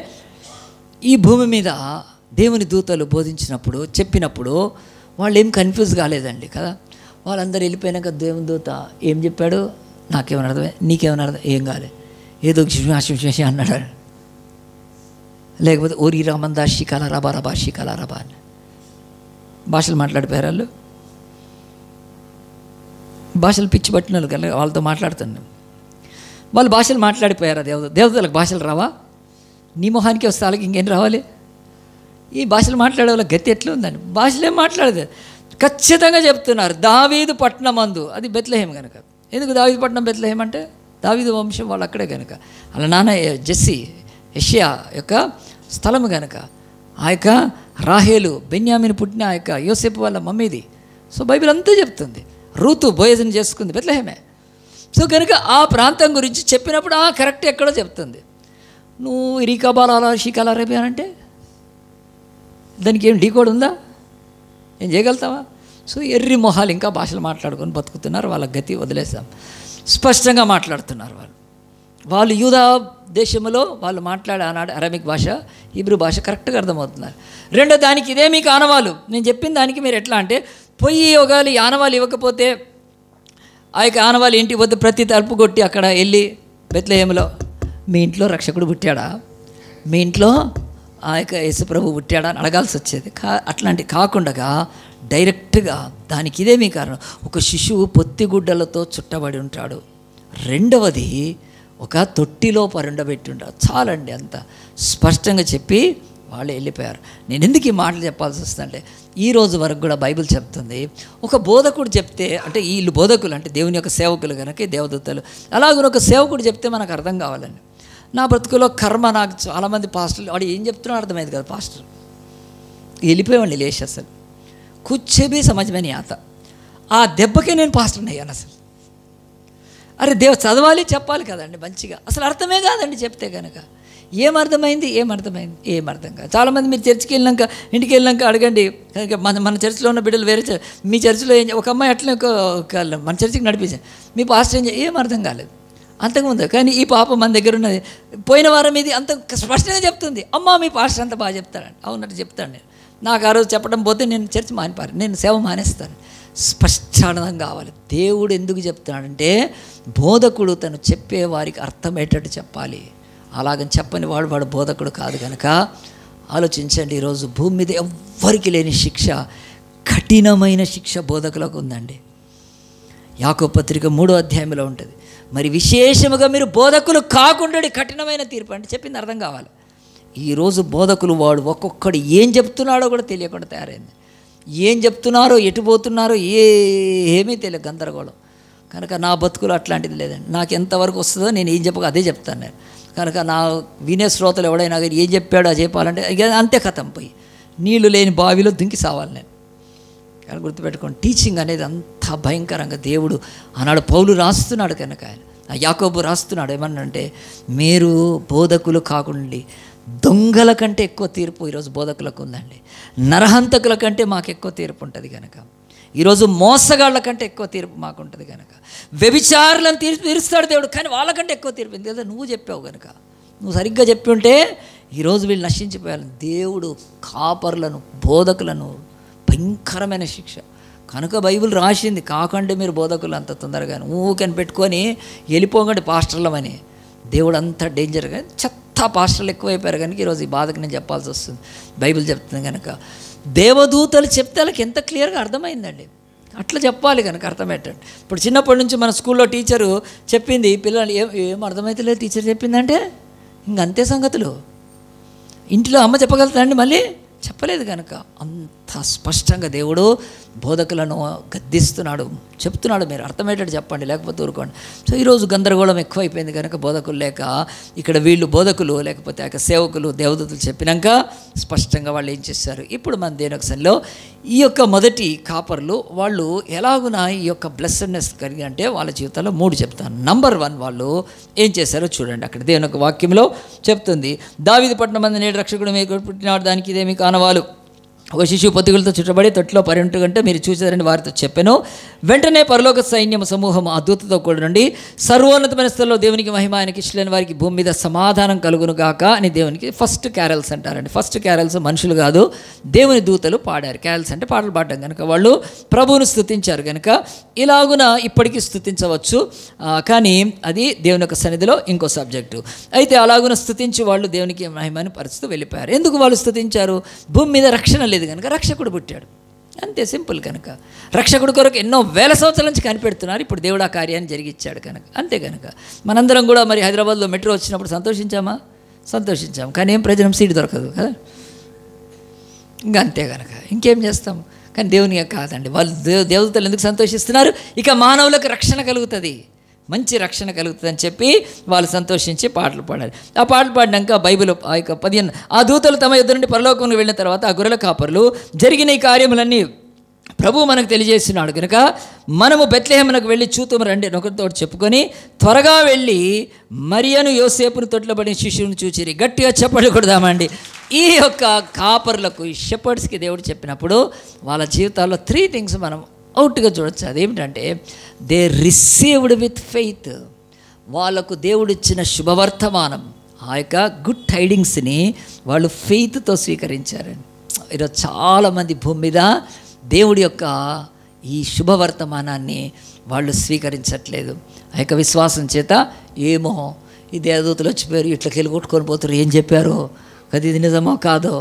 ఈ భూమి మీద దేవుని దూతలు బోధించినప్పుడు చెప్పినప్పుడు వాళ్ళు ఏం కన్ఫ్యూజ్ కాలేదండి కదా. వాళ్ళందరూ వెళ్ళిపోయినాక దేవుని దూత ఏం చెప్పాడు, నాకేమైనా అర్థమే, నీకేమైనా అర్థం, ఏం కాలే, ఏదో శిశి అన్నాడు. లేకపోతే ఓరి రామందా షికాల రబా రబా షికాల రబా అని భాషలు మాట్లాడిపోయారు వాళ్ళు. భాషలు పిచ్చి పట్టిన వాళ్ళు కదా, వాళ్ళతో మాట్లాడుతున్నాను. వాళ్ళు భాషలు మాట్లాడిపోయారా? దేవతలకు భాషలు రావా? నీ మొహానికి వస్తే వాళ్ళకి ఇంకేం రావాలి? ఈ భాషలు మాట్లాడే వాళ్ళ గతి ఎట్లా ఉందండి? భాషలు ఏం మాట్లాడదు, ఖచ్చితంగా చెప్తున్నారు. దావీదు పట్టణమందు, అది బెత్లెహేం కనుక. ఎందుకు దావీదు పట్టణం బెత్లెహేం అంటే దావీదు వంశం వాళ్ళు అక్కడే కనుక. వాళ్ళ నాన్న జెస్సీ యెషయా యొక్క స్థలము కనుక. ఆ యొక్క రాహేలు బెన్యామిని పుట్టిన ఆ యొక్క యోసేపు వాళ్ళ మమ్మీది. సో బైబిల్ అంతా చెప్తుంది. రూతు బోయజుని చేసుకుంది బెత్లెహేమే. సో కనుక ఆ ప్రాంతం గురించి చెప్పినప్పుడు కరెక్ట్ ఎక్కడో చెప్తుంది. నువ్వు రీకాబాలా షీకాలా రేబియా అంటే దానికి ఏం డీకోడ్ ఉందా? ఏం చేయగలుగుతావా? సో ఎర్రి మొహాలు ఇంకా భాషలు మాట్లాడుకొని బతుకుతున్నారు. వాళ్ళ గతి వదిలేసాం. స్పష్టంగా మాట్లాడుతున్నారు వాళ్ళు యూదా దేశంలో వాళ్ళు మాట్లాడే ఆనాడు అరబిక్ భాష, హీబ్రూ భాష కరెక్ట్గా అర్థమవుతున్నారు. రెండో దానికి ఇదే మీకు ఆనవాలు. నేను చెప్పిన దానికి మీరు ఎట్లా అంటే, పొయ్యి యోగాలు ఈ ఆనవాలు ఇవ్వకపోతే ఆ యొక్క ఆనవాలు ఇంటికి పోతే ప్రతి తలుపు కొట్టి అక్కడ వెళ్ళి బెత్లెహేంలో మీ ఇంట్లో రక్షకుడు పుట్టాడా, మీ ఇంట్లో ఆ యొక్క యేసుప్రభు పుట్టాడా అని అడగాల్సి వచ్చేది. అట్లాంటి కాకుండా డైరెక్ట్గా దానికి ఇదే మీ కారణం, ఒక శిశువు పొత్తిగుడ్డలతో చుట్టబడి ఉంటాడు. రెండవది ఒక తొట్టిలో పరుండబెట్టి ఉంటాడు. చాలండి, అంత స్పష్టంగా చెప్పి వాళ్ళు వెళ్ళిపోయారు. నేను ఎందుకు ఈ మాటలు చెప్పాల్సి వస్తుందంటే, ఈ రోజు వరకు కూడా బైబిల్ చెప్తుంది, ఒక బోధకుడు చెప్తే, అంటే వీళ్ళు బోధకులు అంటే దేవుని యొక్క సేవకులు కనుక దేవదూతలు, అలాగే ఒక సేవకుడు చెప్తే మనకు అర్థం కావాలండి. నా బ్రతుకులో కర్మ, నాకు చాలామంది పాస్టర్లు వాడు ఏం చెప్తున్నాడో అర్థమైంది కదా, పాస్టర్ వెళ్ళిపోయేవాడిని లేచి అసలు కుచ్చేబీ సమజమని ఆత ఆ దెబ్బకే నేను పాస్టర్ని అయ్యాను. అసలు అరే చదవాలి చెప్పాలి కదండి మంచిగా, అసలు అర్థమే కాదండి చెప్తే కనుక. ఏం అర్థమైంది ఏం అర్థం కాదు. చాలామంది మీరు చర్చికి వెళ్ళినాక ఇంటికి వెళ్ళినాక అడగండి, కనుక మన చర్చిలో ఉన్న బిడ్డలు వేరే మీ చర్చిలో ఒక అమ్మాయి అట్లనే మన చర్చికి నడిపించాను, మీ పాస్టర్ ఏం అర్థం కాలేదు అంతకుముందు. కానీ ఈ పాప మన దగ్గర ఉన్నది, పోయిన వారం ఇది అంత స్పష్టంగా చెప్తుంది, అమ్మ మీ పాస్టర్ అంత బాగా చెప్తాడండి. అవునట్టు చెప్తాను నేను. నాకు ఆ రోజు చెప్పడం పోతే నేను చర్చి నేను సేవ మానేస్తాను. స్పష్టం కావాలి. దేవుడు ఎందుకు చెప్తున్నాడంటే, బోధకుడు తను చెప్పే వారికి అర్థమయ్యేటట్టు చెప్పాలి. అలాగని చెప్పని వాడు బోధకుడు కాదు కనుక ఆలోచించండి. ఈరోజు భూమి మీద ఎవ్వరికి లేని శిక్ష, కఠినమైన శిక్ష బోధకులకు ఉందండి. యాకోబు పత్రిక 3వ అధ్యాయంలో ఉంటుంది. మరి విశేషముగా మీరు బోధకులు కాకుండా కఠినమైన తీర్పు అంటే చెప్పింది అర్థం కావాలి. ఈరోజు బోధకులు వాడు ఒక్కొక్కడు ఏం చెప్తున్నాడో కూడా తెలియకుండా తయారైంది. ఏం చెప్తున్నారో, ఎటు పోతున్నారో ఏమీ తెలియదు, గందరగోళం. కనుక నా బతుకులు అట్లాంటిది లేదండి. నాకు ఎంతవరకు వస్తుందో నేను ఏం చెప్పక అదే చెప్తాను నేను. కనుక నా వినే శ్రోతలు ఎవడైనా కానీ ఏం చెప్పాడో అది చెప్పాలంటే అంతే కథం, పోయి నీళ్లు లేని బావిలో దుంకి సావాలి నేను. కానీ గుర్తుపెట్టుకోండి, టీచింగ్ అనేది అంత భయంకరంగా దేవుడు ఆనాడు పౌలు రాస్తున్నాడు కనుక ఆయన యాకోబు రాస్తున్నాడు ఏమన్నంటే, మీరు బోధకులు కాకుండా దొంగల కంటే ఎక్కువ తీర్పు ఈరోజు బోధకులకు ఉందండి. నరహంతకుల కంటే మాకు ఎక్కువ తీర్పు ఉంటుంది కనుక, ఈరోజు మోసగాళ్ళ కంటే ఎక్కువ తీర్పు మాకు ఉంటుంది కనుక, వ్యభిచారులను తీరుస్తాడు దేవుడు, కానీ వాళ్ళకంటే ఎక్కువ తీర్పు. ఎందుకంటే నువ్వు చెప్పావు కనుక, నువ్వు సరిగ్గా చెప్పి ఉంటే ఈరోజు వీళ్ళు నశించిపోయాలి. దేవుడు కాపర్లను, బోధకులను భయంకరమైన శిక్ష, కనుక బైబిల్ రాసింది, కాకండి మీరు బోధకులు అంత తొందరగా ఊకని పెట్టుకొని వెళ్ళిపోకండి పాస్టర్లమని. దేవుడు అంత డేంజర్గా చెత్త పాస్టర్లు ఎక్కువైపోయారు కనుక ఈరోజు ఈ బాధకు నేను చెప్పాల్సి వస్తుంది. బైబిల్ చెప్తుంది కనుక దేవదూతలు చెప్తే వాళ్ళకి ఎంత క్లియర్గా అర్థమైందండి. అట్లా చెప్పాలి కనుక అర్థమయ్యేటట్టు. ఇప్పుడు చిన్నప్పటి నుంచి మన స్కూల్లో టీచరు చెప్పింది, పిల్లలు ఏం అర్థమవుతలేదు టీచర్ చెప్పిందంటే ఇంకంతే సంగతులు. ఇంట్లో అమ్మ చెప్పగలుగుతానండి, మళ్ళీ చెప్పలేదు కనుక అంత స్పష్టంగా దేవుడు బోధకులను గద్దిస్తున్నాడు, చెప్తున్నాడు. మీరు అర్థమయ్యేటట్టు చెప్పండి, లేకపోతే ఊరుకోండి. సో ఈరోజు గందరగోళం ఎక్కువైపోయింది కనుక బోధకులు లేక ఇక్కడ వీళ్ళు బోధకులు లేకపోతే ఆ సేవకులు దేవదూతలు చెప్పినాక స్పష్టంగా వాళ్ళు ఏం చేశారు. ఇప్పుడు మన దేనొకసంలో ఈ యొక్క మొదటి కాపర్లు వాళ్ళు ఎలాగున ఈ యొక్క బ్లెస్సెడ్నెస్ కలిగి అంటే వాళ్ళ జీవితంలో 3 చెప్తాను. నంబర్ 1 వాళ్ళు ఏం చేశారో చూడండి. అక్కడ దేవుని యొక్క వాక్యంలో చెప్తుంది, దావీదు పట్టణం మంది నేడు రక్షకుడు మీకు పుట్టినాడు, దానికి ఇదేమి కానవాలు. ఒక శిశువు పొత్తిగులతో చుట్టబడి తొట్టిలో పరిగెంటుకుంటే మీరు చూసారని వారితో చెప్పాను. వెంటనే పరలోక సైన్యం సమూహం ఆ దూతతో కూడి నుండి సర్వోన్నతమైన స్థలంలో దేవునికి మహిమ, ఆయనకి ఇష్టలేని వారికి భూమి మీద సమాధానం కలుగును గాక అని దేవునికి ఫస్ట్ క్యారల్స్ అంటారండి. ఫస్ట్ క్యారల్స్ మనుషులు కాదు, దేవుని దూతలు పాడారు. క్యారల్స్ అంటే పాటలు పాడడం కనుక వాళ్ళు ప్రభువును స్తుతించారు కనుక ఇలాగున ఇప్పటికీ స్తుతించవచ్చు. కానీ అది దేవుని యొక్క సన్నిధిలో ఇంకో సబ్జెక్టు. అయితే అలాగున స్తుతించి వాళ్ళు దేవునికి మహిమని పరుస్తూ వెళ్ళిపోయారు. ఎందుకు వాళ్ళు స్తుతించారు? భూమి మీద రక్షణ లేదు కనుక రక్షకుడు పుట్టాడు, అంతే సింపుల్. కనుక రక్షకుడు కొరకు ఎన్నో వేల సంవత్సరాల నుంచి కనిపెడుతున్నారు, ఇప్పుడు దేవుడు ఆ కార్యాన్ని జరిగించాడు కనుక అంతే. కనుక మనందరం కూడా మరి హైదరాబాద్లో మెట్రో వచ్చినప్పుడు సంతోషించామా? సంతోషించాము. కానీ ఏం ప్రయోజనం? సీటు దొరకదు కదా, ఇంకా అంతే. కనుక ఇంకేం చేస్తాం? కానీ దేవుని కాదండి, వాళ్ళు దేవతలు ఎందుకు సంతోషిస్తున్నారు? ఇక మానవులకు రక్షణ కలుగుతుంది, మంచి రక్షణ కలుగుతుంది అని చెప్పి వాళ్ళు సంతోషించి పాటలు పాడారు. ఆ పాటలు పాడినాక బైబిల్ ఆ యొక్క 15 ఆ దూతలు తమ యుద్ధ నుండి పరలోకంలో వెళ్ళిన తర్వాత ఆ గొర్రెల కాపరులు జరిగిన ఈ కార్యములన్నీ ప్రభువు మనకు తెలియజేస్తున్నాడు కనుక మనము బెత్లెహేమునకు వెళ్ళి చూతుము రండి ఒకరితో చెప్పుకొని త్వరగా వెళ్ళి మరియను యోసేపును తొట్టిలో పడిన శిశువును చూచిరి. గట్టిగా చెప్పలు కొడదామండి. ఈ యొక్క కాపరులకు, ఈ షెపర్డ్స్కి దేవుడు చెప్పినప్పుడు వాళ్ళ జీవితాల్లో 3 థింగ్స్ మనం అవుట్గా చూడొచ్చు. అదేమిటంటే దే రిసీవ్డ్ విత్ ఫెయిత్. వాళ్ళకు దేవుడిచ్చిన శుభవర్తమానం, ఆ యొక్క గుడ్ టైడింగ్స్ని వాళ్ళు ఫెయిత్తో స్వీకరించారండి. ఈరోజు చాలామంది భూమి మీద దేవుడి యొక్క ఈ శుభవర్తమానాన్ని వాళ్ళు స్వీకరించట్లేదు. ఆ యొక్క విశ్వాసం చేత ఏమో ఈ దేవదూతలు వచ్చిపోయారు, ఇట్లా కెలుగొట్టుకొని పోతారు, ఏం చెప్పారో కదా, ఇది నిజమో కాదో,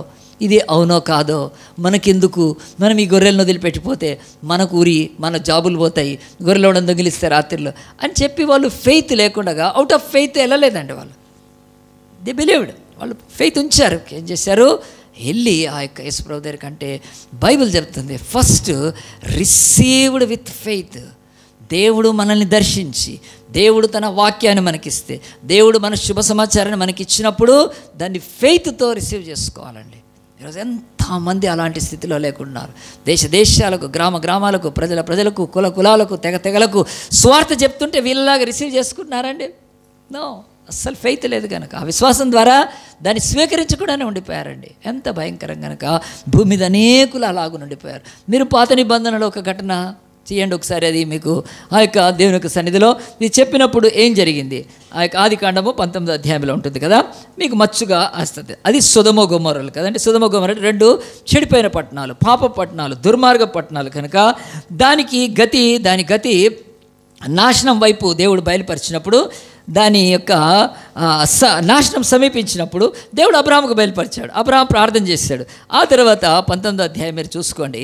ఇది అవునో కాదో, మనకెందుకు, మనం ఈ గొర్రెలను వదిలిపెట్టిపోతే మనకు ఊరి మన జాబులు పోతాయి, గొర్రెలు దొంగిలిస్తే రాత్రిలో అని చెప్పి వాళ్ళు ఫెయిత్ లేకుండా అవుట్ ఆఫ్ ఫెయిత్ వెళ్ళలేదండి. వాళ్ళు దే బిలీవ్డ్, వాళ్ళు ఫెయిత్ ఉంచారు. ఏం చేశారు? వెళ్ళి ఆ యొక్క యేసుప్రభు దగ్గర కంటే బైబిల్ చెప్తుంది ఫస్ట్ రిసీవ్డ్ విత్ ఫెయిత్. దేవుడు మనల్ని దర్శించి, దేవుడు తన వాక్యాన్ని మనకిస్తే, దేవుడు మన శుభ సమాచారాన్ని మనకి ఇచ్చినప్పుడు దాన్ని ఫెయిత్తో రిసీవ్ చేసుకోవాలండి. ఈరోజు ఎంతమంది అలాంటి స్థితిలో లేకున్నారు. దేశాలకు, గ్రామాలకు, ప్రజలకు, కులాలకు, తెగలకు స్వార్థ చెప్తుంటే వీళ్ళలాగా రిసీవ్ చేసుకుంటున్నారండి? నో, అస్సలు ఫెయిత్ లేదు కనుక ఆ విశ్వాసం ద్వారా దాన్ని స్వీకరించకుండానే ఉండిపోయారండి. ఎంత భయంకరం కనుక భూమి మీద అనేకులు అలాగూ ఉండిపోయారు. మీరు పాత నిబంధనలో ఒక ఘటన చేయండి ఒకసారి, అది మీకు ఆ యొక్క దేవుని యొక్క సన్నిధిలో ఇది చెప్పినప్పుడు ఏం జరిగింది. ఆ యొక్క ఆదికాండము 19వ అధ్యాయంలో ఉంటుంది కదా, మీకు మచ్చుగా వస్తుంది. అది సొదొమ గొమొర్రాలు కదండి. సొదొమ గొమొర్రా 2 చెడిపోయిన పట్టణాలు, పాప పట్టణాలు, దుర్మార్గ పట్టణాలు కనుక దాని గతి నాశనం వైపు దేవుడు బయలుపరిచినప్పుడు, దాని యొక్క నాశనం సమీపించినప్పుడు దేవుడు అబ్రాహాముకు బయలుపరిచాడు. అబ్రాహాం ప్రార్థన చేశాడు. ఆ తర్వాత 19వ అధ్యాయం మీరు చూసుకోండి,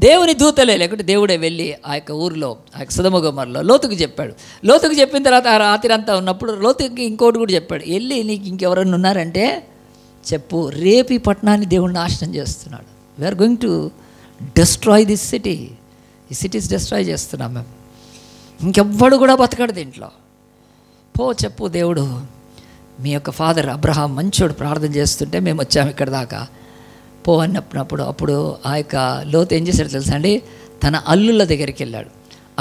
దేవుని దూతలే లేకుంటే దేవుడే వెళ్ళి ఆ యొక్క ఊరిలో, ఆ యొక్క సొదొమ గొమొర్రాలో లోతుకు చెప్పాడు. లోతుకు చెప్పిన తర్వాత ఆ రాత్రి అంతా ఉన్నప్పుడు లోతుకి ఇంకోటి కూడా చెప్పాడు, వెళ్ళి నీకు ఇంకెవరన్నా ఉన్నారంటే చెప్పు, రేపు ఈ పట్టణాన్ని దేవుడు నాశనం చేస్తున్నాడు. We're going to destroy this city. ఈ సిటీస్ డెస్ట్రాయ్ చేస్తున్నాం మేము, ఇంకెవ్వడు కూడా బతకడు దీంట్లో. పో చెప్పు, దేవుడు మీ యొక్క ఫాదర్ అబ్రహాం మంచోడు ప్రార్థన చేస్తుంటే మేము వచ్చాము ఇక్కడ దాకా, పో అన్నప్పుడు అప్పుడు ఆ యొక్క లోతు ఏం చేశాడు తెలుసా అండి? తన అల్లుళ్ళ దగ్గరికి వెళ్ళాడు.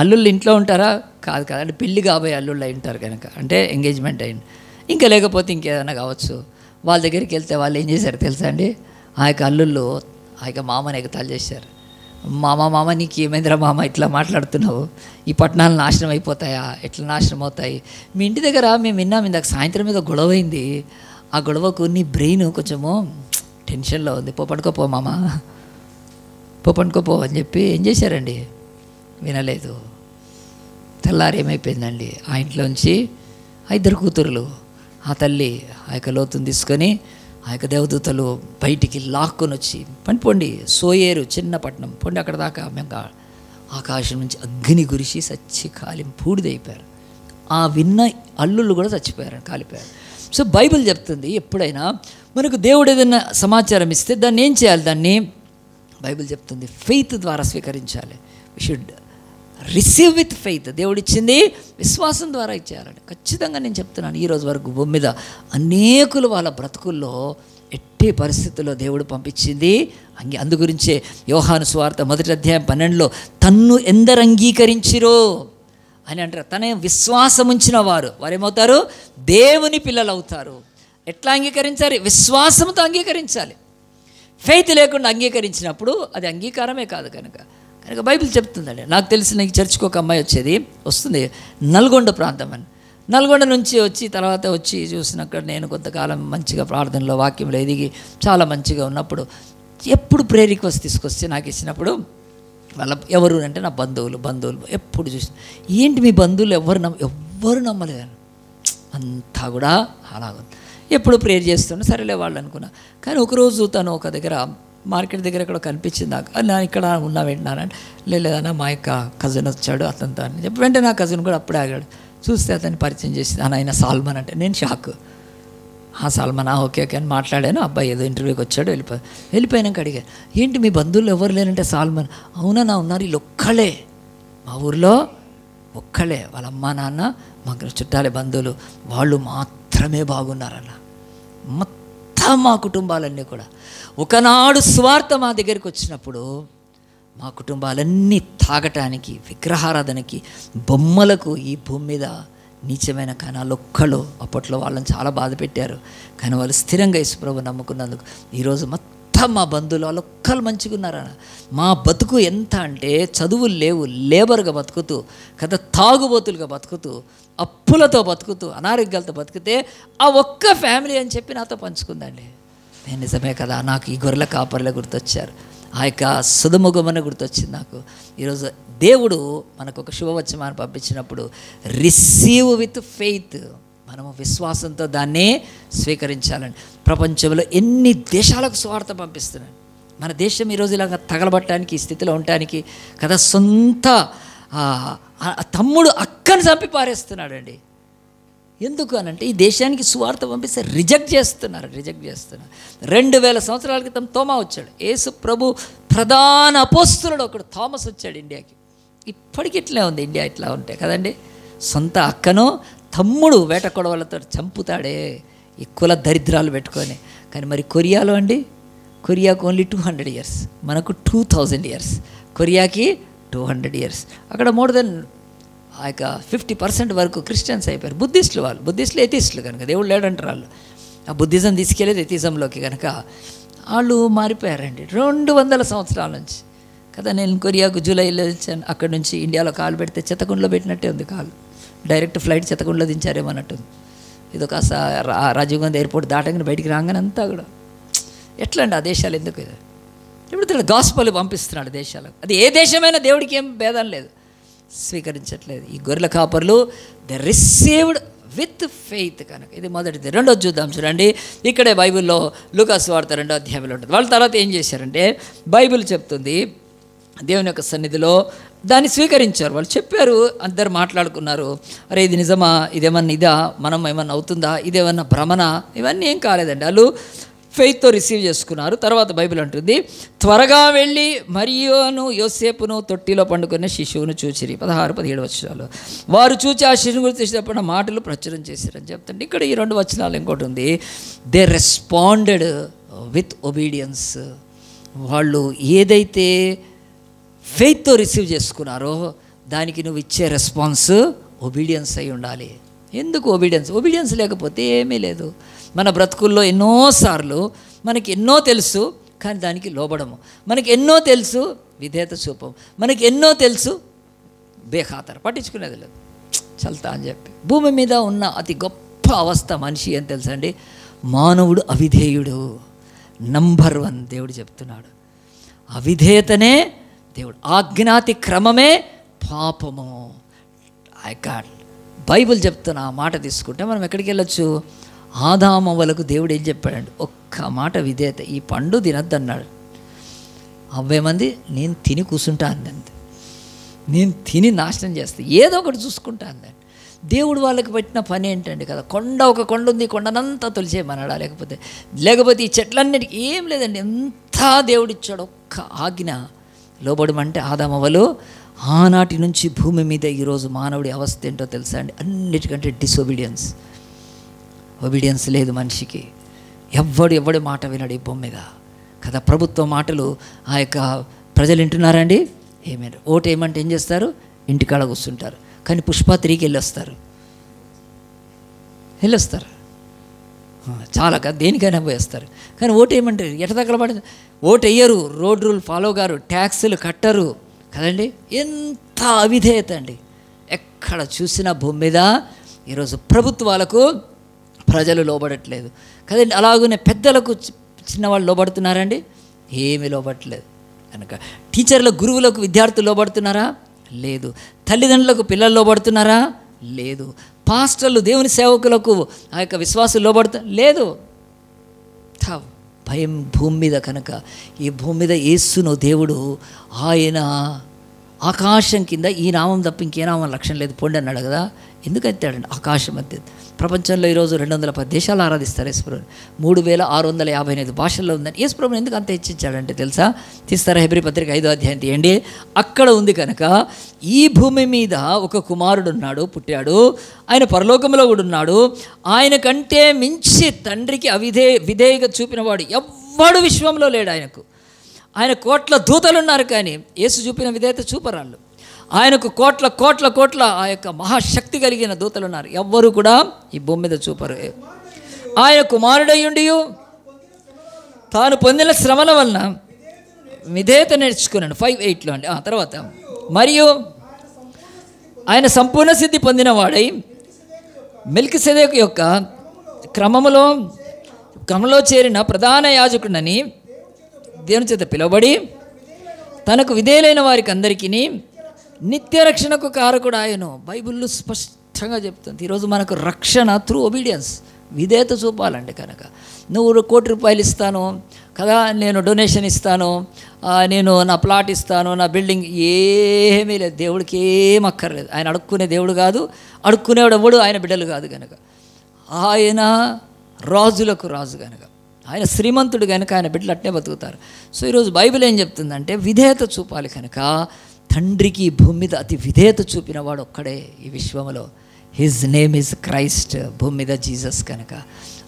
అల్లుళ్ళు ఇంట్లో ఉంటారా? కాదు అంటే పెళ్ళి కాబోయే అల్లుళ్ళు ఉంటారు కనుక, అంటే ఎంగేజ్మెంట్ అయింది, ఇంకా లేకపోతే ఇంకేదైనా కావచ్చు. వాళ్ళ దగ్గరికి వెళ్తే వాళ్ళు ఏం చేశారు తెలుసా అండి? ఆ యొక్క అల్లుళ్ళు ఆ యొక్క మామని ఎగతాళి చేశారు. మామ నీకు ఏమైందిరా మామ, ఇట్లా మాట్లాడుతున్నావు, ఈ పట్టణాలు నాశనం అయిపోతాయా, ఎట్లా నాశనం అవుతాయి? మీ ఇంటి దగ్గర మేము విన్నాం ఇందాక సాయంత్రం మీద గొడవ అయింది, ఆ గొడవకు నీ బ్రెయిన్ కొంచెము టెన్షన్లో ఉంది, పడుకోపో మామ, పడుకోపో అని చెప్పి ఏం చేశారండి? వినలేదు. తెల్లారి ఏమైపోయిందండి, ఆ ఇంట్లోంచి 2 కూతురులు, ఆ తల్లి ఆ యొక్క లోతుని తీసుకొని ఆ యొక్క దేవదూతలు బయటికి లాక్కొని వచ్చి పండిపోండి, సోయేరు చిన్న పట్టణం పోండి, అక్కడ దాకా మేము ఆకాశం నుంచి అగ్ని గురిసి చచ్చి కాలి బూడిదైపోయారు. ఆ విన్న అల్లుళ్ళు కూడా చచ్చిపోయారు, కాలిపోయారు. సో బైబిల్ చెప్తుంది, ఎప్పుడైనా మనకు దేవుడు ఏదైనా సమాచారం ఇస్తే దాన్ని ఏం చేయాలి, దాన్ని బైబిల్ చెప్తుంది ఫెయిత్ ద్వారా స్వీకరించాలి. We should receive with faith. దేవుడిచ్చింది విశ్వాసం ద్వారా ఇచ్చేయాలండి. ఖచ్చితంగా నేను చెప్తున్నాను, ఈరోజు వరకు భూమి మీద అనేకులు వాళ్ళ బ్రతుకుల్లో ఎట్టి పరిస్థితుల్లో దేవుడు పంపించింది అందు గురించే యోహాను సువార్త 1:12 తన్ను ఎందరు అంగీకరించిరో అని అంటారు. తన విశ్వాసం ఉంచిన వారేమవుతారు, దేవుని పిల్లలు అవుతారు. ఎట్లా అంగీకరించాలి? విశ్వాసంతో అంగీకరించాలి. ఫెయిత్ లేకుండా అంగీకరించినప్పుడు అది అంగీకారమే కాదు. కనుక బైబిల్ చెప్తుందండి. నాకు తెలిసిన ఈ చర్చికి ఒక అమ్మాయి వస్తుంది, నల్గొండ ప్రాంతం అని. నల్గొండ నుంచి తర్వాత వచ్చి చూసినక్కడ నేను కొంతకాలం మంచిగా ప్రార్థనలో వాక్యంలో ఎదిగి చాలా మంచిగా ఉన్నప్పుడు ఎప్పుడు ప్రేయర్ రిక్వెస్ట్ తీసుకొచ్చి నాకు ఇచ్చినప్పుడు వాళ్ళ ఎవరు అంటే నా బంధువులు ఎప్పుడు చూసి, ఏంటి మీ బంధువులు ఎవ్వరు నమ్మలేదు, అంతా కూడా అలాగుంది. ఎప్పుడు ప్రేయర్ చేస్తుంటే సరేలే వాళ్ళు అనుకున్నా. కానీ ఒకరోజు తను ఒక దగ్గర మార్కెట్ దగ్గర ఎక్కడ కనిపించింది నాకు. నేను ఇక్కడ ఉన్నా వింటున్నానంటే, లేదన్నా మా యొక్క కజిన్ వచ్చాడు అతనితో అని చెప్పి వెంటనే నా కజిన్ కూడా అప్పుడే ఆగాడు. చూస్తే అతన్ని పరిచయం చేసింది, ఆయన సాల్మన్ అంటే. నేను షాక్. సాల్మన్ ఓకే అని మాట్లాడాను. అబ్బాయి ఏదో ఇంటర్వ్యూకి వచ్చాడు, వెళ్ళిపోయాక అడిగాను, ఏంటి మీ బంధువులు ఎవరు లేరంటే సాల్మన్, అవునా నా ఉన్నారు, వీళ్ళు ఒక్కళ్ళే మా ఊర్లో, ఒక్కళ్ళే వాళ్ళ అమ్మ నాన్న మాకు చుట్టాలే బంధువులు, వాళ్ళు మాత్రమే బాగున్నారన్న. మొత్తం మా కుటుంబాలన్నీ కూడా ఒకనాడు స్వార్థ మా దగ్గరికి వచ్చినప్పుడు మా కుటుంబాలన్నీ తాగటానికి, విగ్రహారాధనకి, బొమ్మలకు ఈ భూమి మీద నీచమైన కణాలొక్కలు అప్పట్లో వాళ్ళని చాలా బాధ పెట్టారు. కానీ వాళ్ళు స్థిరంగా యేసుప్రభు నమ్ముకున్నందుకు ఈరోజు మొత్తం మా బంధువులు వాళ్ళు ఒక్కరు మంచిగా ఉన్నారన్న. మా బతుకు ఎంత అంటే చదువులు లేవు, లేబర్గా బతుకుతూ కదా, తాగుబోతులుగా బతుకుతూ, అప్పులతో బతుకుతూ, అనారోగ్యాలతో బతికితే ఆ ఒక్క ఫ్యామిలీ అని చెప్పి నాతో పంచుకుందండి. నేను నిజమే కదా, నాకు ఈ గొర్రెల కాపర్లే గుర్తొచ్చారు, ఆ యొక్క సుధముఖమని గుర్తొచ్చింది నాకు. ఈరోజు దేవుడు మనకు ఒక శుభవచనాన్ని పంపించినప్పుడు రిసీవ్ విత్ ఫెయిత్, మనము విశ్వాసంతో దాన్ని స్వీకరించాలండి. ప్రపంచంలో ఎన్ని దేశాలకు సువార్త పంపిస్తున్నాడు. మన దేశం ఈరోజు ఇలాగ తగలబట్టడానికి, ఈ స్థితిలో ఉండటానికి కదా, సొంత తమ్ముడు అక్కని చంపి పారేస్తున్నాడండి. ఎందుకు అనంటే ఈ దేశానికి సువార్త పంపిస్తే రిజెక్ట్ చేస్తున్నారు. 2000 సంవత్సరాల క్రితం తోమా వచ్చాడు. యేసు ప్రభు ప్రధాన అపోస్తలుడు ఒకడు థామస్ వచ్చాడు ఇండియాకి. ఇప్పటికి ఇట్లే ఉంది ఇండియా, ఇట్లా ఉంటాయి కదండి. సొంత అక్కను తమ్ముడు వేట కొడవలతో చంపుతాడే, ఈ కుల దరిద్రాలు పెట్టుకొని. కానీ మరి కొరియాలో అండి, కొరియాకు ఓన్లీ 200 years, మనకు 2000 years. కొరియాకి 200 years. అక్కడ మోర్ దెన్ ఆ యొక్క 50% వరకు క్రిస్టియన్స్ అయిపోయారు. బుద్ధిస్టులు ఎథిస్టులు కనుక, దేవుడు లేడంటారు వాళ్ళు. ఆ బుద్ధిజం తీసుకెళ్ళేది ఎథిజంలోకి కనుక వాళ్ళు మారిపోయారండి 200 సంవత్సరాల నుంచి కదా. నేను కొరియాకు జూలైలో వచ్చాను. అక్కడి నుంచి ఇండియాలో కాలు పెడితే చెత్తకుండలో పెట్టినట్టే ఉంది కాలు. డైరెక్ట్ ఫ్లైట్ చెత్తకుండలో దించారేమన్నట్టుంది. ఇది కాస్త రాజీవ్ గాంధీ ఎయిర్పోర్ట్ దాటగానే బయటికి రాగానే అంతా కూడా ఎట్లా అండి ఆ దేశాలు ఎందుకు ఇది? ఇప్పుడు గాస్పల్ పంపిస్తున్నాడు దేశాలకు. అది ఏ దేశమైనా దేవుడికి ఏం భేదం లేదు, స్వీకరించట్లేదు. ఈ గొర్రెల కాపర్లు దే రిసీవ్డ్ విత్ ఫెయిత్ కనుక ఇది మొదటిది. రెండోది చూద్దాం చూడండి. ఇక్కడే బైబిల్లో లూకా సువార్త 2వ అధ్యాయంలో ఉంటుంది. వాళ్ళ తర్వాత ఏం చేశారంటే బైబిల్ చెప్తుంది దేవుని యొక్క సన్నిధిలో దాన్ని స్వీకరించారు. వాళ్ళు చెప్పారు, అందరు మాట్లాడుకున్నారు, అరే ఇది నిజమా, ఇదేమన్నా ఇదా, మనం ఏమన్నా అవుతుందా, ఇదేమన్నా భ్రమణ, ఇవన్నీ ఏం కాలేదండి. వాళ్ళు ఫెయిత్తో రిసీవ్ చేసుకున్నారు. తర్వాత బైబిల్ అంటుంది, త్వరగా వెళ్ళి మరియును యోసేపును తొట్టిలో పండుకునే శిశువును చూచిరి. 16-17 వచనాలు. వారు చూచి ఆ శిశువు గురించి చెప్పిన మాటలు ప్రచురం చేశారని చెప్తుంటే ఇక్కడ ఈ 2 వచనాలు ఇంకోటి ఉంది. They responded with obedience. వాళ్ళు ఏదైతే ఫెయిత్తో రిసీవ్ చేసుకున్నారో దానికి నువ్వు ఇచ్చే రెస్పాన్స్ ఒబీడియన్స్ అయి ఉండాలి. ఎందుకు ఒబీడియన్స్ లేకపోతే ఏమీ లేదు. మన బ్రతుకుల్లో ఎన్నోసార్లు మనకి ఎన్నో తెలుసు కానీ దానికి లోబడము, మనకి ఎన్నో తెలుసు విధేయత చూపం, మనకి ఎన్నో తెలుసు బేఖాతరు, పట్టించుకునేది లేదు, చల్తా అని చెప్పి. భూమి మీద ఉన్న అతి గొప్ప అవస్థ మనిషి అని తెలుసండి, మానవుడు అవిధేయుడు. నంబర్ 1 దేవుడు చెప్తున్నాడు. అవిధేయతనే దేవుడు, ఆజ్ఞాతి క్రమమే పాపము. ఐ గాడ్ బైబిల్ చెప్తున్న ఆ మాట తీసుకుంటే మనం ఎక్కడికి వెళ్ళొచ్చు? ఆదామవ్వలకు దేవుడు ఏం చెప్పాడండి? ఒక్క మాట విధేయత, ఈ పండు తినద్దు అన్నాడు. అవ్వేమంది నేను తిని కూర్చుంటా అందండి, నేను తిని నాశనం చేస్తా, ఏదో ఒకటి చూసుకుంటా అందండి. దేవుడు వాళ్ళకి పెట్టిన పని ఏంటండి కదా, ఒక కొండ ఉంది, కొండనంతా తొలిచేయమన్నాడా? లేకపోతే ఈ చెట్లన్నిటికీ ఏం లేదండి, ఎంత దేవుడిచ్చాడు, ఒక్క ఆజ్ఞ లోబడమంటే ఆదామవ్వలు ఆనాటి నుంచి భూమి మీద ఈరోజు మానవుడి అవస్థ ఏంటో తెలుసా అండి? అన్నిటికంటే ఒబీడియన్స్ లేదు మనిషికి. ఎవడి మాట వినడు ఈ భూమి మీద కదా. ప్రభుత్వ మాటలు ఆ యొక్క ప్రజలు వింటున్నారండి? ఏమైనా ఓటు ఏమంటే ఏం చేస్తారు? ఇంటికాడ కూర్చుంటారు. కానీ పుష్ప3కి వెళ్ళొస్తారు చాలా కదా, దేనికైనా పోయేస్తారు. కానీ ఓటు ఏమంటారు? ఎట తగలబడి ఓటు వేయరు, రోడ్ రూల్ ఫాలో గారు, ట్యాక్సులు కట్టరు కదండి. ఎంత అవిధేయత అండి! ఎక్కడ చూసినా భూమి మీద ఈరోజు ప్రభుత్వాలకు ప్రజలు లోబడట్లేదు కదండి. అలాగనే పెద్దలకు చిన్నవాళ్ళు లోబడుతున్నారండి? ఏమీ లోబడట్లేదు కనుక. టీచర్లకు, గురువులకు విద్యార్థులు లోబడుతున్నారా? లేదు. తల్లిదండ్రులకు పిల్లలు లోబడుతున్నారా? లేదు. పాస్టర్లు, దేవుని సేవకులకు ఆ యొక్క విశ్వాసులు లేదు. భయం భూమి మీద కనుక. ఈ భూమి మీద యేసును దేవుడు ఆయన ఆకాశం కింద ఈ నామం తప్ప ఇంకే నామం లక్ష్యం లేదు పొండి అన్నాడు కదా. ఎందుకు ఎత్తాడండి? ఆకాశం మధ్య. ప్రపంచంలో ఈరోజు 210 దేశాలు ఆరాధిస్తారు యేసుప్రభుని. 3658 భాషల్లో ఉందని యేసుప్రభుని ఎందుకు అంత హెచ్చించాడంటే తెలుసా? తీస్తారా? హెబ్రీ పత్రిక 5వ అధ్యాయం తీయండి. అక్కడ ఉంది కనుక ఈ భూమి మీద ఒక కుమారుడు ఉన్నాడు, పుట్టాడు. ఆయన పరలోకంలో కూడా ఉన్నాడు. ఆయన కంటే మించి తండ్రికి విధేయగా చూపినవాడు ఎవ్వడు విశ్వంలో లేడు. ఆయన కోట్ల దూతలు ఉన్నారు, కానీ యేసు చూపిన విధేయత చూపరాళ్ళు. ఆయనకు కోట్ల ఆ యొక్క మహాశక్తి కలిగిన దూతలు ఉన్నారు, ఎవ్వరు కూడా ఈ భూమి మీద చూపరు. ఆయన కుమారుడయ్యుండి తాను పొందిన శ్రమల వలన విధేయత నేర్చుకున్నాడు. 5:8లో అండి. తర్వాత మరియు ఆయన సంపూర్ణ సిద్ధి పొందిన వాడై మెల్కీసెదెకు యొక్క క్రమంలో చేరిన ప్రధాన యాజకుడని దేవుని చేత పిలువబడి తనకు విధేయులైన వారికి అందరికీ నిత్య రక్షణకు కారకుడు ఆయను. బైబిల్లో స్పష్టంగా చెప్తుంది. ఈరోజు మనకు రక్షణ త్రూ ఒబీడియన్స్, విధేయత చూపాలండి. కనుక నువ్వు ₹1,00,00,000 ఇస్తాను కదా, నేను డొనేషన్ ఇస్తాను, నేను నా ప్లాట్ ఇస్తాను, నా బిల్డింగ్, ఏమీ లేదు. దేవుడికి ఏం అక్కర్లేదు. ఆయన అడుక్కునే దేవుడు కాదు, అడుక్కునేవాడు ఎవడు ఆయన బిడ్డలు కాదు. కనుక ఆయన రాజులకు రాజు కనుక, ఆయన శ్రీమంతుడు కనుక ఆయన బిడ్డలు అట్నే బతుకుతారు. సో ఈరోజు బైబిల్ ఏం చెప్తుందంటే విధేయత చూపాలి. కనుక తండ్రికి భూమి మీద అతి విధేయత చూపిన వాడు ఒక్కడే ఈ విశ్వంలో. His name is Christ. భూమి మీద జీసస్. కనుక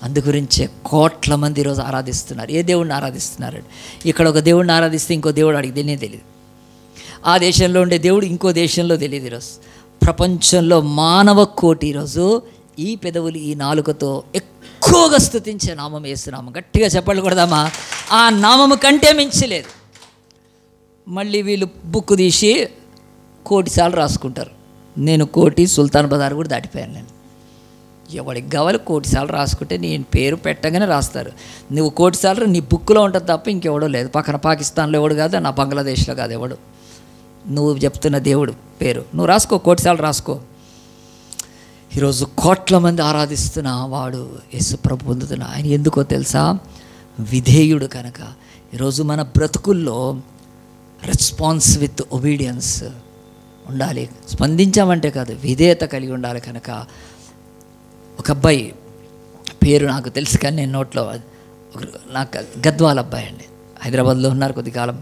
అందుగురించే కోట్ల మంది ఈరోజు ఆరాధిస్తున్నారు. ఏ దేవుడిని ఆరాధిస్తున్నారు? ఇక్కడ ఒక దేవుడిని ఆరాధిస్తే ఇంకో దేవుడు అడిగి తెలియదు. ఆ దేశంలో ఉండే దేవుడు ఇంకో దేశంలో తెలియదు. ఈరోజు ప్రపంచంలో మానవ కోటి ఈరోజు ఈ పెదవులు, ఈ నాలుకతో ఎక్కువగా స్తుతించే నామం యేసునామం. గట్టిగా చెప్పలు కొడదామా? ఆ నామము కంటే మించలేదు. మళ్ళీ వీళ్ళు బుక్ తీసి 1,00,00,000 సార్లు రాసుకుంటారు. నేను 1,00,00,000 సుల్తాన్ బజార్ కూడా దాటిపోయాను. నేను ఎవరికి కావాలి 1,00,00,000 సార్లు రాసుకుంటే నేను పేరు పెట్టగానే రాస్తారు. నువ్వు 1,00,00,000 సార్లు నీ బుక్లో ఉంటుంది తప్ప ఇంకెవడో లేదు. పక్కన పాకిస్తాన్లో ఎవడు కాదు, నా బంగ్లాదేశ్లో కాదు ఎవడు. నువ్వు చెప్తున్న దేవుడు పేరు నువ్వు రాసుకో, 1,00,00,000 సార్లు రాసుకో. ఈరోజు కోట్ల మంది ఆరాధిస్తున్న వాడు యేసు ప్రభు పొందుతున్న ఆయన ఎందుకో తెలుసా? విధేయుడు కనుక. ఈరోజు మన బ్రతుకుల్లో రెస్పాన్స్ విత్ ఒబీడియన్స్ ఉండాలి. స్పందించామంటే కాదు, విధేయత కలిగి ఉండాలి. కనుక ఒక అబ్బాయి పేరు నాకు తెలుసు, కానీ నేను నోట్లో నాకు గద్వాల అబ్బాయి అండి, హైదరాబాద్లో ఉన్నారు కొద్దికాలం.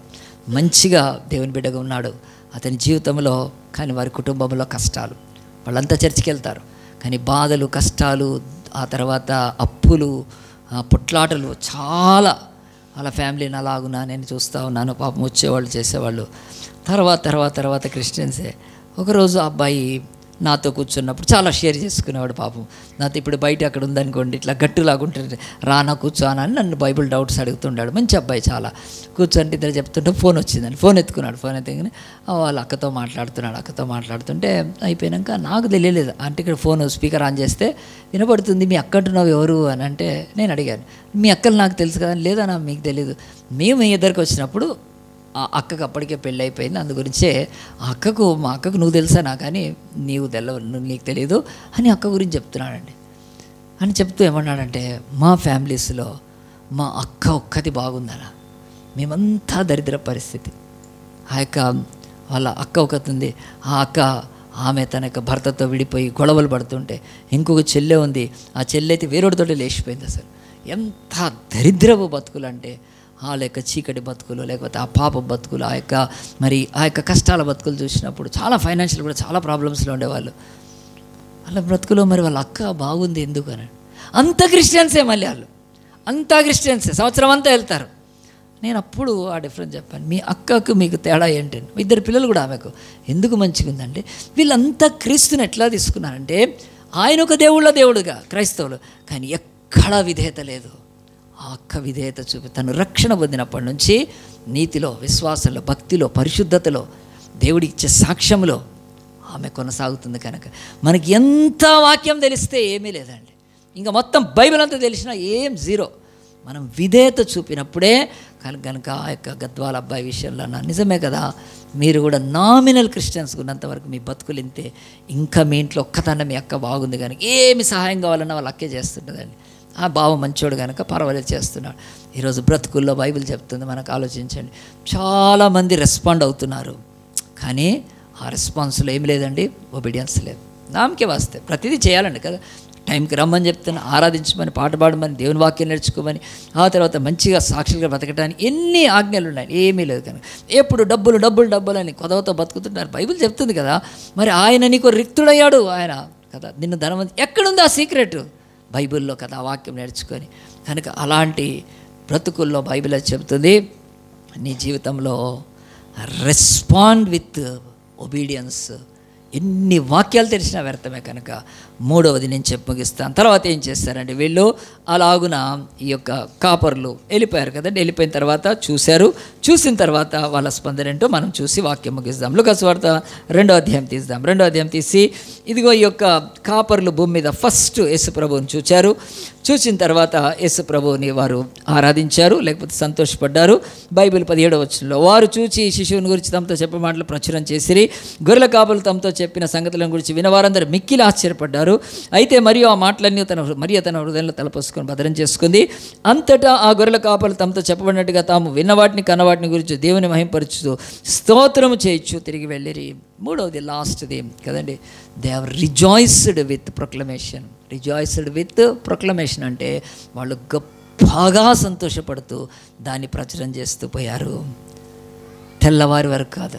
మంచిగా దేవుని బిడ్డగా ఉన్నాడు అతని జీవితంలో. కానీ వారి కుటుంబంలో కష్టాలు, వాళ్ళంతా చర్చికి వెళ్తారు కానీ బాధలు, కష్టాలు, ఆ తర్వాత అప్పులు, పుట్లాటలు చాలా. వాళ్ళ ఫ్యామిలీని అలాగున్నా నేను చూస్తూ ఉన్నాను. పాపం వచ్చేవాళ్ళు, చేసేవాళ్ళు. తర్వాత క్రిస్టియన్సే. ఒకరోజు అబ్బాయి నాతో కూర్చున్నప్పుడు చాలా షేర్ చేసుకునేవాడు. పాపం నాతో ఇప్పుడు బయట అక్కడ ఉందనుకోండి, ఇట్లా గట్టులాగుంటుంది, రానా కూర్చోనా అని నన్ను బైబిల్ డౌట్స్ అడుగుతుండాడు. మంచి అబ్బాయి చాలా. కూర్చొని ఇద్దరు చెప్తుంటే ఫోన్ వచ్చిందని ఫోన్ ఎత్తుకున్నాడు. ఫోన్ ఎత్తుకుని వాళ్ళ అక్కతో మాట్లాడుతుంటే అయిపోయాక నాకు తెలియలేదు. అంటే ఇక్కడ ఫోన్ స్పీకర్ ఆన్ చేస్తే వినపడుతుంది. మీ అక్క అంటున్నావు ఎవరు అని అంటే నేను అడిగాను, మీ అక్కలు నాకు తెలుసు కదా. లేదన్నా మీకు తెలియదు, మేము మీ ఇద్దరికి వచ్చినప్పుడు ఆ అక్కకు అప్పటికే పెళ్ళి అయిపోయింది. అందు గురించే మా అక్కకు నువ్వు తెలుసా నా, కానీ నీకు తెలియదు అని అక్క గురించి చెప్తున్నాడండి. అని చెప్తూ ఏమన్నాడంటే, మా ఫ్యామిలీస్లో మా అక్క ఒక్కటి బాగుందనా, మేమంతా దరిద్ర పరిస్థితి. ఆ యొక్క వాళ్ళ అక్క ఒకటి ఉంది. ఆ అక్క ఆమె తన యొక్క భర్తతో విడిపోయి గొడవలు పడుతుంటే ఇంకొక చెల్లె ఉంది. ఆ చెల్లె అయితే వేరొకటితో లేచిపోయింది. అసలు ఎంత దరిద్రపు బతుకులు అంటే వాళ్ళ యొక్క చీకటి బతుకులు, లేకపోతే ఆ పాప బతుకులు, ఆ యొక్క కష్టాల బతుకులు చూసినప్పుడు చాలా ఫైనాన్షియల్ కూడా చాలా ప్రాబ్లమ్స్లో ఉండేవాళ్ళు. వాళ్ళ బ్రతుకులో మరి వాళ్ళ అక్క బాగుంది ఎందుకని. అంత క్రిస్టియన్సే, మళ్ళీ వాళ్ళు అంతా క్రిస్టియన్సే, సంవత్సరం అంతా వెళ్తారు. నేను అప్పుడు ఆ డిఫరెన్స్ చెప్పాను, మీ అక్కకు మీకు తేడా ఏంటి? ఇద్దరు పిల్లలు కూడా ఆమెకు ఎందుకు మంచిగా ఉందంటే, వీళ్ళంతా క్రీస్తుని ఎట్లా తీసుకున్నారంటే, ఆయన ఒక దేవుడుగా క్రైస్తవులు, కానీ ఎక్కడా విధేయత లేదు. ఆ అక్క విధేయత చూపి తను రక్షణ పొందినప్పటి నుంచి నీతిలో, విశ్వాసంలో, భక్తిలో, పరిశుద్ధతలో, దేవుడి ఇచ్చే సాక్ష్యంలో ఆమె కొనసాగుతుంది. కనుక మనకి ఎంత వాక్యం తెలిస్తే ఏమీ లేదండి, ఇంకా మొత్తం బైబిల్ అంతా తెలిసినా ఏం జీరో. మనం విధేయత చూపినప్పుడే కనుక ఆ యొక్క గద్వాల అబ్బాయి విషయంలో నిజమే కదా, మీరు కూడా నామినల్ క్రిస్టియన్స్ ఉన్నంతవరకు మీ బతుకులు ఇంతే. ఇంకా మీ ఇంట్లో ఒక్కతన్న మీ అక్క బాగుంది కనుక ఏమి సహాయం కావాలన్నా వాళ్ళ అక్కే చేస్తుంటుందండి. ఆ బావ మంచోడు కనుక పర్వాలేదు చేస్తున్నాడు. ఈరోజు బ్రతుకుల్లో బైబిల్ చెప్తుంది, మనకు ఆలోచించండి, చాలామంది రెస్పాండ్ అవుతున్నారు, కానీ ఆ రెస్పాన్స్లో ఏమి లేదండి, ఒబీడియన్స్ లేదు. నామకే వాస్తే ప్రతిదీ చేయాలండి కదా, టైంకి రమ్మని చెప్తాను, ఆరాధించమని, పాట పాడమని, దేవుని వాక్యం నేర్చుకోమని, ఆ తర్వాత మంచిగా సాక్షులుగా బతకడానికి ఎన్ని ఆజ్ఞలు ఉన్నాయి, ఏమీ లేదు కనుక ఎప్పుడు డబ్బులు అని కొదవతో బతుకుతుంటారు. బైబిల్ చెప్తుంది కదా, మరి ఆయన నీకు రిక్తుడయ్యాడు ఆయన కదా, నిన్ను ధనవంతి ఎక్కడుంది ఆ సీక్రెట్? బైబిల్లో కదా, ఆ వాక్యం నేర్చుకొని. కనుక అలాంటి బ్రతుకుల్లో బైబిల్ చెబుతుంది, నీ జీవితంలో రెస్పాండ్ విత్ ఒబీడియన్స్. ఎన్ని వాక్యాలు తెలిసినా వ్యర్థమే. కనుక మూడవది నేను చెప్పి ముగిస్తాను. తర్వాత ఏం చేస్తారంటే, వీళ్ళు అలాగున ఈ యొక్క కాపర్లు వెళ్ళిపోయారు కదండి. వెళ్ళిపోయిన తర్వాత చూసిన తర్వాత వాళ్ళ స్పందన ఏంటో మనం చూసి వాక్యం ముగిస్తాం. లూకాసు వార్త 2వ అధ్యాయం తీద్దాం. 2వ అధ్యాయం తీసి, ఇదిగో ఈ యొక్క కాపర్లు భూమి మీద ఫస్ట్ యేసు ప్రభువుని చూసిన తర్వాత యేసు ప్రభువుని వారు ఆరాధించారు, లేకపోతే సంతోషపడ్డారు. బైబిల్ 17వ వచనంలో, వారు చూచి శిశువుని గురించి తమతో చెప్పే మాటలు ప్రచురం చేసిరి. గొర్రెల కాపరులు తమతో చెప్పిన సంగతులను గురించి వినవారందరూ మిక్కిలి ఆశ్చర్యపడ్డారు. అయితే మరియు ఆ మాటలన్నీ తన హృదయంలో తలపోసుకొని భద్రం చేసుకుంది. అంతటా ఆ గొర్రెల కాపరులు తమతో చెప్పబడినట్టుగా తాము విన్నవాటిని కన్నవాటిని గురించి దేవుని మహింపరచుతూ స్తోత్రము చేయొచ్చు తిరిగి వెళ్ళిరి. మూడవది, లాస్ట్ది కదండి, they have rejoiced with proclamation. Rejoiced with proclamation అంటే వాళ్ళు గొప్పగా సంతోషపడుతూ దాన్ని ప్రచురం చేస్తూ పోయారు. తెల్లవారి వరకు కాదు,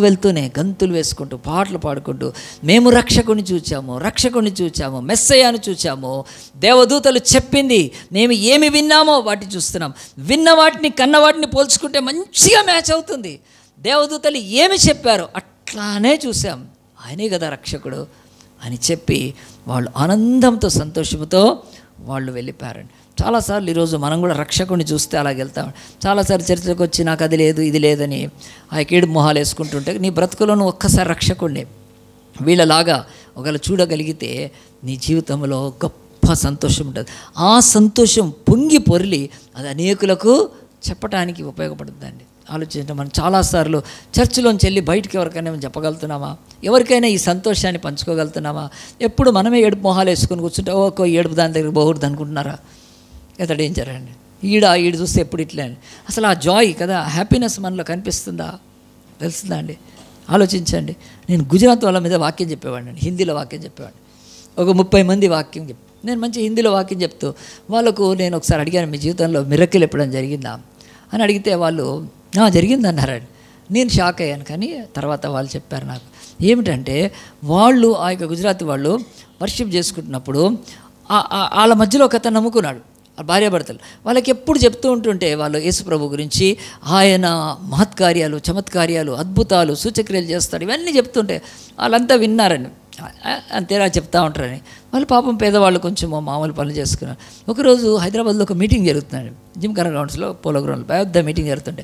వెళ్తూనే గంతులు వేసుకుంటూ, పాటలు పాడుకుంటూ, మేము రక్షకుని చూచాము, మెస్సయ్యను చూచాము, దేవదూతలు చెప్పింది మేము ఏమి విన్నామో వాటిని చూస్తున్నాం, విన్న వాటిని కన్న వాటిని పోల్చుకుంటే మంచిగా మ్యాచ్ అవుతుంది. దేవదూతలు ఏమి చెప్పారో అట్లానే చూసాం, ఆయనే కదా రక్షకుడు అని చెప్పి వాళ్ళు ఆనందంతో, సంతోషంతో వాళ్ళు వెళ్ళిపోయారండి. చాలాసార్లు ఈరోజు మనం కూడా రక్షకుని చూస్తే అలాగ వెళ్తాం. చాలాసార్లు చర్చలకు వచ్చి నాకు అది లేదు ఇది లేదని ఆ కీడు మొహాలు వేసుకుంటుంటే, నీ బ్రతుకులను ఒక్కసారి రక్షకుడిని వీళ్ళలాగా ఒకవేళ చూడగలిగితే నీ జీవితంలో గొప్ప సంతోషం ఉంటుంది. ఆ సంతోషం పొంగి పొర్లి అది అనేకులకు చెప్పడానికి ఉపయోగపడుతుందండి. ఆలోచించండి, మనం చాలాసార్లు చర్చిలోంచి వెళ్ళి బయటికి ఎవరికైనా చెప్పగలుగుతున్నామా? ఎవరికైనా ఈ సంతోషాన్ని పంచుకోగలుగుతున్నామా? ఎప్పుడు మనమే ఏడుపు మొహాలు వేసుకొని కూర్చుంటే ఓ ఏడుపు దాని దగ్గర పోకూడదు అనుకుంటున్నారా? ఎంత డేంజర్ అండి. ఈడు చూస్తే ఎప్పుడు ఇట్లే అండి. అసలు ఆ జాయ్ కదా, హ్యాపీనెస్ మనలో కనిపిస్తుందా? తెలుస్తుందా అండి? ఆలోచించండి. నేను గుజరాత్ వాళ్ళ మీద వాక్యం చెప్పేవాడిని అండి, హిందీలో వాక్యం చెప్పేవాడిని. ఒక 30 మంది వాక్యం నేను మంచి హిందీలో వాక్యం చెప్తూ వాళ్ళకు నేను ఒకసారి అడిగాను, మీ జీవితంలో మిరకిల్ ఎప్పుడైనా జరిగిందా అని అడిగితే వాళ్ళు జరిగిందన్నారండి. నేను షాక్ అయ్యాను. కానీ తర్వాత వాళ్ళు చెప్పారు నాకు ఏమిటంటే, వాళ్ళు ఆ యొక్క గుజరాతీ వాళ్ళు వర్షిప్ చేసుకుంటున్నప్పుడు వాళ్ళ మధ్యలో ఒక అతను నమ్ముకున్నాడు, భార్యాభర్తలు. వాళ్ళకి ఎప్పుడు చెప్తూ ఉంటుంటే వాళ్ళు యేసు ప్రభు గురించి, ఆయన మహత్కార్యాలు, చమత్కార్యాలు, అద్భుతాలు, సూచక్రియలు చేస్తాడు, ఇవన్నీ చెప్తుంటే వాళ్ళంతా విన్నారండి. అంతేలా చెప్తూ ఉంటారని వాళ్ళు పాపం పేదవాళ్ళు కొంచెం మామూలు పనులు చేసుకున్నారు. ఒకరోజు హైదరాబాద్లో ఒక మీటింగ్ జరుగుతున్నాడు, జిమ్ఖానా గ్రౌండ్స్లో, పోలో గ్రౌండ్లో పెద్ద మీటింగ్ జరుగుతుంటే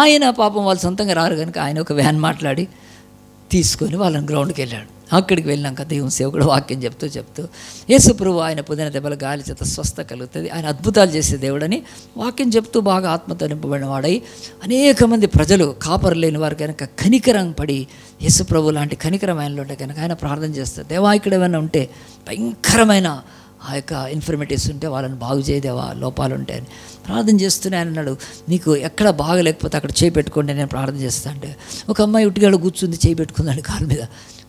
ఆయన పాపం వాళ్ళు సొంతంగా రారు కనుక ఆయన ఒక వ్యాన్ మాట్లాడి తీసుకొని వాళ్ళని గ్రౌండ్కి వెళ్ళాడు. అక్కడికి వెళ్ళినాక దేవుని సేవకుడు వాక్యం చెప్తూ యేసు ప్రభువు ఆయన పొందిన దెబ్బల గాలి చేత స్వస్థ కలుగుతుంది, ఆయన అద్భుతాలు చేసే దేవుడని వాక్యం చెప్తూ బాగా ఆత్మతో నింపబడిన వాడై అనేక మంది ప్రజలు కాపరు లేని వారు కనుక కనికరం పడి యేసు ప్రభు లాంటి కనికరం ఆయనలో ఉంటే కనుక ఆయన ప్రార్థన చేస్తారు, దేవా ఇక్కడ ఏమైనా ఉంటే భయంకరమైన ఆ యొక్క ఇన్ఫర్మేటివ్స్ ఉంటే వాళ్ళని బాగు చేయదేవా, లోపాలు ఉంటాయని ప్రార్థన చేస్తూనే ఆయన అన్నాడు, నీకు ఎక్కడ బాగలేకపోతే అక్కడ చేయి పెట్టుకోండి నేను ప్రార్థన చేస్తా అంటే ఒక అమ్మాయి ఉట్టిగాడు కూర్చుంది, చేయి పెట్టుకుందండి కాలు మీద,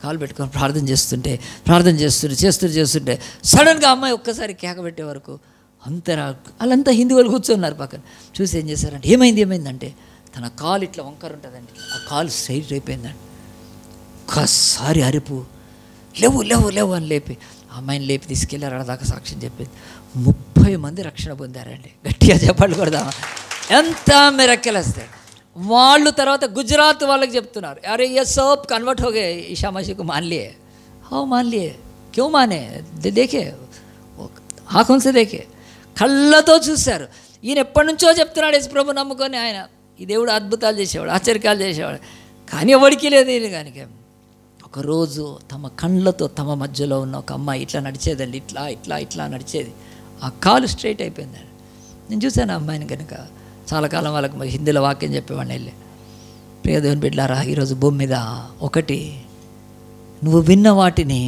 కాలు పెట్టుకొని ప్రార్థన చేస్తుంటే సడన్గా అమ్మాయి ఒక్కసారి కేక పెట్టే వరకు అంతరా వాళ్ళంతా హిందీ వాళ్ళు కూర్చున్నారు పక్కన. చూసి ఏం చేశారంటే ఏమైందంటే తన కాలు ఇట్లా వంకర ఉంటుందండి, ఆ కాలు స్ట్రైట్ అయిపోయిందండి. ఒక్కసారి అరుపు, లేవు అని లేపి అమ్మాయిని లేపి తీసుకెళ్ళారు. అడదాకా సాక్ష్యం చెప్పింది. 30 మంది రక్షణ పొందారండి. గట్టిగా చెప్పాలి కొడదామా, ఎంత మిరక్కలు వస్తాడు. వాళ్ళు తర్వాత గుజరాత్ వాళ్ళకి చెప్తున్నారు, అరే ये सब कन्वर्ट हो गए, ईशा मसीह को मान लिए। हाँ मान लिए, क्यों माने, देखे आँखों से देखे, కళ్ళతో చూశారు. ఈయన ఎప్పటి నుంచో చెప్తున్నాడు యేసు ప్రభు నమ్ముకొని, ఆయన ఈ దేవుడు అద్భుతాలు చేసేవాడు, ఆశ్చర్యాలు చేసేవాడు, కానీ ఎవరికి లేదు ఈయన. కానీ ఒకరోజు తమ కళ్ళతో తమ మధ్యలో ఉన్న ఒక అమ్మాయి ఇట్లా నడిచేదండి, ఇట్లా నడిచేది, ఆ కాలు స్ట్రైట్ అయిపోయిందండి. నేను చూశాను ఆ అమ్మాయిని కనుక. చాలా కాలం వాళ్ళకి హిందీలో వాక్యం చెప్పేవాడిని వెళ్ళి, ప్రియ దేవుని బిడ్డలారా, ఈరోజు భూమి మీద ఒకటి నువ్వు విన్న వాటిని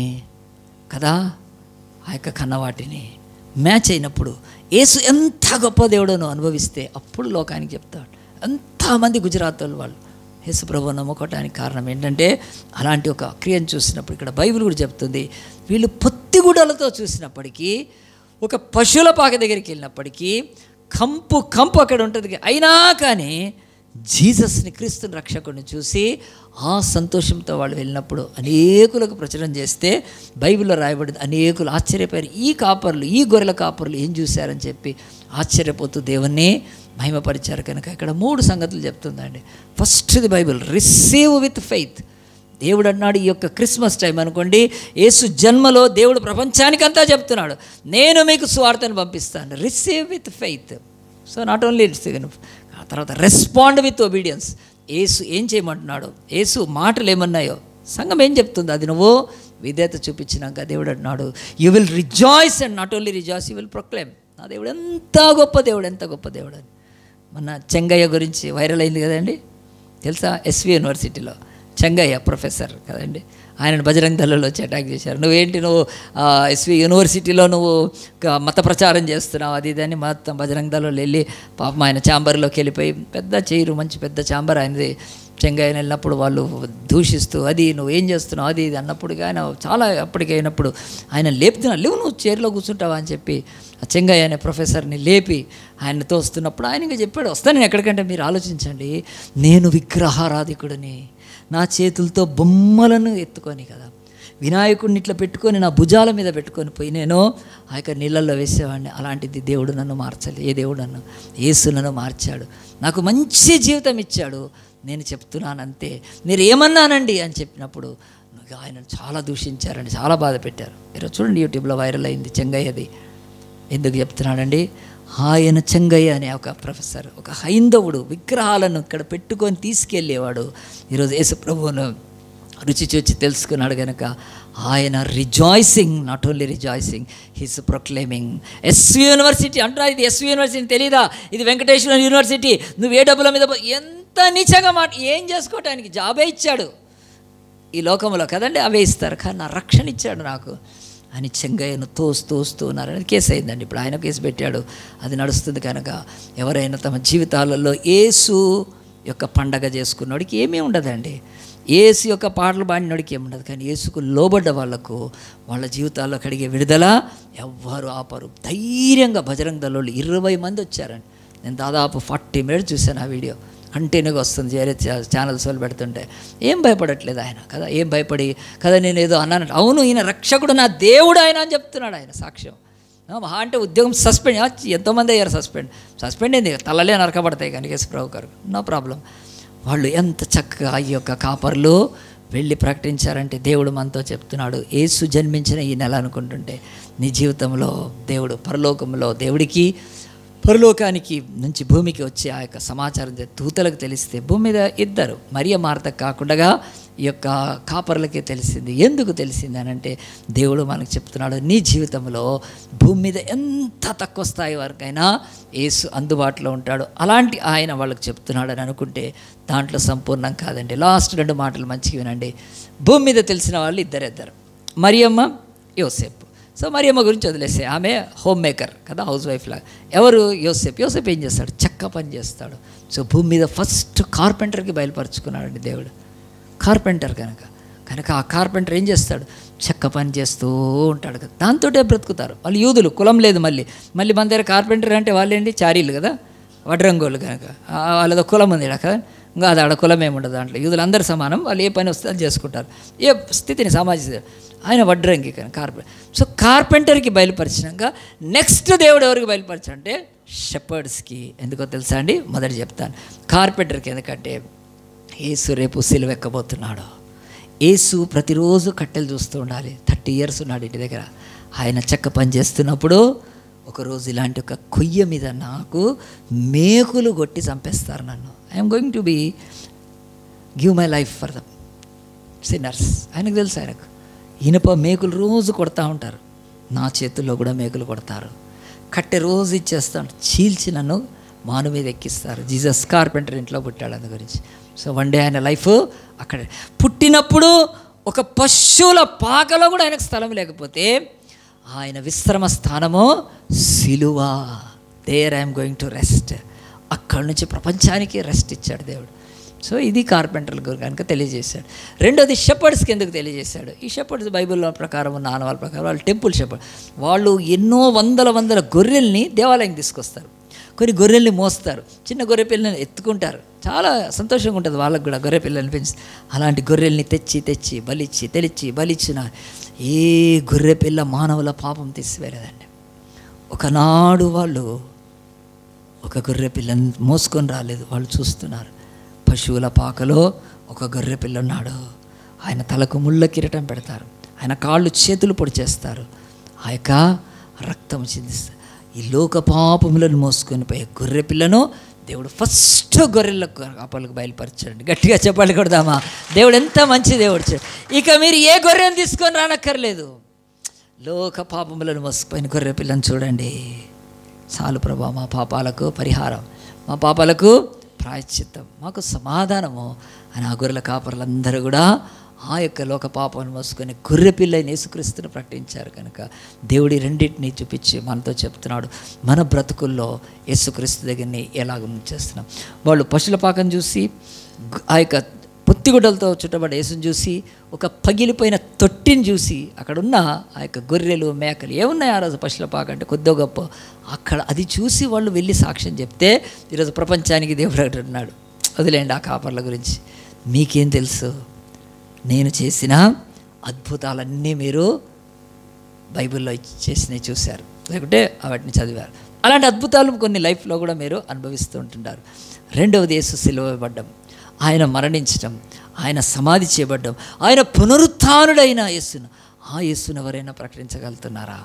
కదా, ఆ యొక్క కన్న వాటిని మ్యాచ్ అయినప్పుడు యేసు ఎంత గొప్ప దేవుడో నువ్వు అనుభవిస్తే అప్పుడు లోకానికి చెప్తాడు. ఎంతమంది గుజరాత్ వాళ్ళు యేసు ప్రభువును నమ్ముకోవటానికి కారణం ఏంటంటే అలాంటి ఒక క్రియను చూసినప్పుడు, ఇక్కడ బైబిల్ కూడా చెప్తుంది, వీళ్ళు పొత్తిగుడలతో చూసినప్పటికీ, ఒక పశువుల పాక దగ్గరికి వెళ్ళినప్పటికీ కంపు అక్కడ ఉంటుంది, అయినా కానీ జీసస్ని, క్రీస్తుని రక్షకుడిని చూసి ఆ సంతోషంతో వాళ్ళు వెళ్ళినప్పుడు అనేకులకు ప్రచురణ చేస్తే బైబిల్లో రాయబడింది, అనేకులు ఆశ్చర్యపోయారు. ఈ కాపర్లు, ఈ గొర్రెల కాపర్లు ఏం చూశారని చెప్పి ఆశ్చర్యపోతూ దేవుణ్ణి మహిమపరిచారు. కనుక ఇక్కడ 3 సంగతులు చెప్తుందండి. ఫస్ట్ది బైబిల్, రిసీవ్ విత్ ఫెయిత్. దేవుడు అన్నాడు, ఈ యొక్క క్రిస్మస్ టైం అనుకోండి, యేసు జన్మలో దేవుడు ప్రపంచానికంతా చెప్తున్నాడు, నేను మీకు సువార్తను పంపిస్తాను, receive with faith. So not only ఆ తర్వాత రెస్పాండ్ విత్ ఒబీడియన్స్. యేసు ఏం చేయమంటున్నాడు, యేసు మాటలు ఏమన్నాయో సంఘం ఏం చెప్తుంది, అది నువ్వు విధేయత చూపించినాక దేవుడు అంటున్నాడు, you will rejoice and not only rejoice, you will proclaim. నా దేవుడు ఎంత గొప్ప దేవుడు అని. మన చెంగయ్య గురించి వైరల్ అయింది కదండి, తెలుసా? ఎస్వి యూనివర్సిటీలో చెంగయ్య ప్రొఫెసర్ కదండి, ఆయనను బజరంగ దళంలో వచ్చి అటాక్ చేశారు. నువ్వు ఎస్వి యూనివర్సిటీలో నువ్వు మత ప్రచారం చేస్తున్నావు, అది ఇదని మొత్తం బజరంగ దళంలో వెళ్ళి పాపం ఆయన ఛాంబర్లోకి వెళ్ళిపోయి, పెద్ద చైరు, మంచి పెద్ద ఛాంబర్ ఆయనది, చెంగయ్యని వెళ్ళినప్పుడు వాళ్ళు దూషిస్తూ, అది నువ్వు ఏం చేస్తున్నావు, అది ఇది అన్నప్పుడు ఆయన చాలా అప్పటికైనప్పుడు ఆయన లేపుతున్నా, లేవు నువ్వు చైర్లో కూర్చుంటావా అని చెప్పి ఆ చెంగయ్య అనే ప్రొఫెసర్ని లేపి ఆయన తోస్తున్నప్పుడు ఆయనగా చెప్పాడు, వస్తాను నేను ఎక్కడికంటే, మీరు ఆలోచించండి, నేను విగ్రహారాధికుడిని, నా చేతులతో బొమ్మలను ఎత్తుకొని కదా, వినాయకుడిని ఇట్లా పెట్టుకొని నా భుజాల మీద పెట్టుకొని పోయి నేను ఆ యొక్క నీళ్ళల్లో వేసేవాడిని. అలాంటిది దేవుడు నన్ను మార్చాలి. ఏ దేవుడు నన్ను, యేసు నన్ను మార్చాడు, నాకు మంచి జీవితం ఇచ్చాడు, నేను చెప్తున్నాను అంతే, మీరు ఏమన్నానండి అని చెప్పినప్పుడు ఆయన చాలా దూషించారండి, చాలా బాధ పెట్టారు. ఈరోజు చూడండి యూట్యూబ్లో వైరల్ అయింది చెంగయ్యది. ఎందుకు చెప్తున్నాడండి, ఆయన చెంగయ్య అనే ఒక ప్రొఫెసర్, ఒక హైందవుడు, విగ్రహాలను ఇక్కడ పెట్టుకొని తీసుకెళ్ళేవాడు. ఈరోజు యేసు ప్రభువును రుచి చూచి తెలుసుకున్నాడు కనుక ఆయన rejoicing, not only rejoicing, he's proclaiming. SV university అంటున్నారు, ఇది ఎస్వి యూనివర్సిటీ తెలీదా, ఇది వెంకటేశ్వర యూనివర్సిటీ, నువ్వు ఏ డబ్బుల మీద ఎంత నీచంగా ఏం చేసుకోవటానికి, జాబే ఇచ్చాడు ఈ లోకంలో కదండి, అవే ఇస్తారు, కానీ నా రక్షణ ఇచ్చాడు నాకు అని చెంగయ్యను తోస్తూ ఉన్నారని కేసు అయిందండి. ఇప్పుడు ఆయన కేసు పెట్టాడు, అది నడుస్తుంది. కనుక ఎవరైనా తమ జీవితాలలో యేసు యొక్క పండగ చేసుకున్నవాడికి ఏమీ ఉండదండి, యేసు యొక్క పాటలు పాడినోడికి ఏముండదు, కానీ యేసుకు లోబడ్డ వాళ్లకు వాళ్ళ జీవితాల్లో కడిగే విడుదల ఎవ్వరు ఆపరు. ధైర్యంగా బజరంగ దళంలో 20 మంది వచ్చారండి. నేను దాదాపు 40 minutes చూశాను ఆ వీడియో, కంటిన్యూగా వస్తుంది, వేరే ఛానల్స్ వాళ్ళు పెడుతుంటే. ఏం భయపడట్లేదు ఆయన కదా, ఏం భయపడి కదా నేను ఏదో అన్నాను, అవును ఈయన రక్షకుడు, నా దేవుడు ఆయన అని చెప్తున్నాడు ఆయన సాక్ష్యం. మహా అంటే ఉద్యోగం సస్పెండ్, ఎంతోమంది అయ్యారు సస్పెండ్ అయింది, తలలే నరకబడతాయి కానీ యేసు ప్రభు గారు, నో ప్రాబ్లం. వాళ్ళు ఎంత చక్కగా ఈ యొక్క కాపర్లు వెళ్ళి ప్రకటించారంటే, దేవుడు మనతో చెప్తున్నాడు, యేసు జన్మించిన ఈ నెల అనుకుంటుంటే నీ జీవితంలో దేవుడు, పరలోకంలో దేవుడికి, పరలోకానికి నుంచి భూమికి వచ్చే ఆ యొక్క సమాచారం దూతలకు తెలిస్తే, భూమి మీద 2 మరియ మార్త కాకుండా ఈ యొక్క కాపర్లకే తెలిసింది. ఎందుకు తెలిసింది అని అంటే, దేవుడు మనకు చెప్తున్నాడు, నీ జీవితంలో భూమి మీద ఎంత తక్కువ స్థాయి వరకైనా యేసు అందుబాటులో ఉంటాడు. అలాంటి ఆయన వాళ్ళకి చెప్తున్నాడు అని అనుకుంటే దాంట్లో సంపూర్ణం కాదండి. లాస్ట్ 2 మాటలు మంచిగా వినండి. భూమి మీద తెలిసిన వాళ్ళు ఇద్దరు, మరియమ్మ, యోసేపు. సో మరియమ్మ గురించి వదిలేసే, ఆమె హోమ్ మేకర్ కదా, హౌస్ వైఫ్ లాగా. ఎవరు? యోసేపు ఏం చేస్తాడు? చెక్క పని చేస్తాడు. సో భూమి మీద ఫస్ట్ కార్పెంటర్కి బయలుపరుచుకున్నాడండి దేవుడు. కార్పెంటర్ కనుక ఆ కార్పెంటర్ ఏం చేస్తాడు? చెక్క పని చేస్తూ ఉంటాడు కదా, దాంతోటే బ్రతుకుతారు వాళ్ళు. యూదులు, కులం లేదు. మళ్ళీ మన దగ్గర కార్పెంటర్ అంటే వాళ్ళు ఏంటి? చారీలు కదా, వడ్రంగోళ్ళు. కనుక వాళ్ళదో కులం ఉంది కదా, ఇంకా అది ఆడ కులం ఏముండదు దాంట్లో. యూదులు అందరూ సమానం, వాళ్ళు ఏ పని వస్తే అది చేసుకుంటారు. ఏ స్థితిని సామాజిక, ఆయన వడ్రంగి కానీ కార్పెంటర్. సో కార్పెంటర్కి బయలుపరిచినాక నెక్స్ట్ దేవుడు ఎవరికి బయలుపరచంటే షెపర్డ్స్కి. ఎందుకో తెలుసా అండి? మొదటి చెప్తాను. కార్పెంటర్కి ఎందుకంటే యేసు రేపు సిలువ ఎక్కబోతున్నాడు. యేసు ప్రతిరోజు కట్టెలు చూస్తూ ఉండాలి. 30 years ఉన్నాడు ఇంటి దగ్గర. ఆయన చెక్క పని చేస్తున్నప్పుడు ఒకరోజు ఇలాంటి ఒక కొయ్య మీద నాకు మేకులు కొట్టి చంపేస్తారు నన్ను. I'm going to be give my life for them sinners. ఆయనకు తెలుసు, ఆయనకు ఇనుప మేకులు రోజు కొడతా ఉంటారు. నా చేతుల్లో కూడా మేకులు కొడతారు. కట్టె రోజు ఇచ్చేస్తాను, చీల్చి నన్ను మాను మీద ఎక్కిస్తారు. జీసస్ కార్పెంటర్ ఇంట్లో పుట్టాడు, అందు గురించి. సో వన్ డే ఆయన లైఫ్ అక్కడ పుట్టినప్పుడు ఒక పశువుల పాకలో కూడా ఆయనకు స్థలం లేకపోతే ఆయన విశ్రమ స్థానము సిలువ. There I'm going to rest. అక్కడి నుంచి ప్రపంచానికి రెస్ట్ ఇచ్చాడు దేవుడు. సో ఇది కార్పెంటర్ల కనుక తెలియజేశాడు. రెండోది షెపర్డ్స్కి ఎందుకు తెలియజేశాడు? ఈ షెపర్డ్స్ బైబిల్లో ప్రకారం, ఆనవాళ్ళ ప్రకారం వాళ్ళు టెంపుల్ షెపర్డ్. వాళ్ళు ఎన్నో వందల గొర్రెల్ని దేవాలయం తీసుకొస్తారు. కొన్ని గొర్రెల్ని మోస్తారు, చిన్న గొర్రె పిల్లల్ని ఎత్తుకుంటారు. చాలా సంతోషంగా ఉంటుంది వాళ్ళకు కూడా గొర్రె పిల్లల్ని పెంచి. అలాంటి గొర్రెల్ని తెచ్చి బలిచ్చిన ఏ గొర్రె పిల్ల మానవుల పాపం తీసివేయలేదండి. ఒకనాడు వాళ్ళు ఒక గొర్రె పిల్లని మోసుకొని రాలేదు, వాళ్ళు చూస్తున్నారు. పశువుల పాకలో ఒక గొర్రె పిల్ల ఉన్నాడు. ఆయన తలకు ముళ్ళ కిరీటం పెడతారు, ఆయన కాళ్ళు చేతులు పొడి చేస్తారు, ఆ యొక్క రక్తం చిందిస్తారు. ఈ లోక పాపములను మోసుకొని పోయే గొర్రె పిల్లను దేవుడు ఫస్ట్ గొర్రెల కాపలకు బయలుపరచాడు. గట్టిగా చెప్పాలి కొడదామా? దేవుడు ఎంత మంచి దేవుడు. ఇక మీరు ఏ గొర్రెను తీసుకొని రానక్కర్లేదు. లోక పాపములను మోసుకుపోయిన గొర్రె పిల్లని చూడండి. చాలు ప్రభా, మా పాపాలకు పరిహారం, మా పాపాలకు ప్రాయశ్చిత్తం, మాకు సమాధానము అని ఆ గొర్రెల కాపరులందరూ కూడా ఆ యొక్క లోక పాపాన్ని మోసుకొని గొర్రె పిల్లని యేసుక్రీస్తుని ప్రకటించారు. కనుక దేవుడి రెండింటినీ చూపించి మనతో చెప్తున్నాడు, మన బ్రతుకుల్లో యేసుక్రీస్తు దగ్గరని ఎలాగ చేస్తున్నాం. వాళ్ళు పశువుల పాకం చూసి, ఆ యొక్క పొత్తిగుడ్డలతో చుట్టబడ్డ యేసుని చూసి, ఒక పగిలిపోయిన తొట్టిని చూసి, అక్కడున్న ఆ యొక్క గొర్రెలు మేకలు ఏమున్నాయి ఆ రోజు పశువుల పాక అంటే కొద్దో గొప్ప, అక్కడ అది చూసి వాళ్ళు వెళ్ళి సాక్ష్యం చెప్తే ఈరోజు ప్రపంచానికి దేవుడు అంటున్నాడు. వదిలేండి ఆ కాపర్ల గురించి, మీకేం తెలుసు? నేను చేసిన అద్భుతాలన్నీ మీరు బైబిల్లో చేసినవి చూశారు, లేకుంటే వాటిని చదివారు. అలాంటి అద్భుతాలు కొన్ని లైఫ్లో కూడా మీరు అనుభవిస్తూ ఉంటుంటారు. రెండవది యేసు సిలువబడ్డం, ఆయన మరణించడం, ఆయన సమాధి చేయబడ్డం, ఆయన పునరుత్థానుడైన యేసును, ఆ యేసును ఎవరైనా ప్రకటించగలుగుతున్నారా?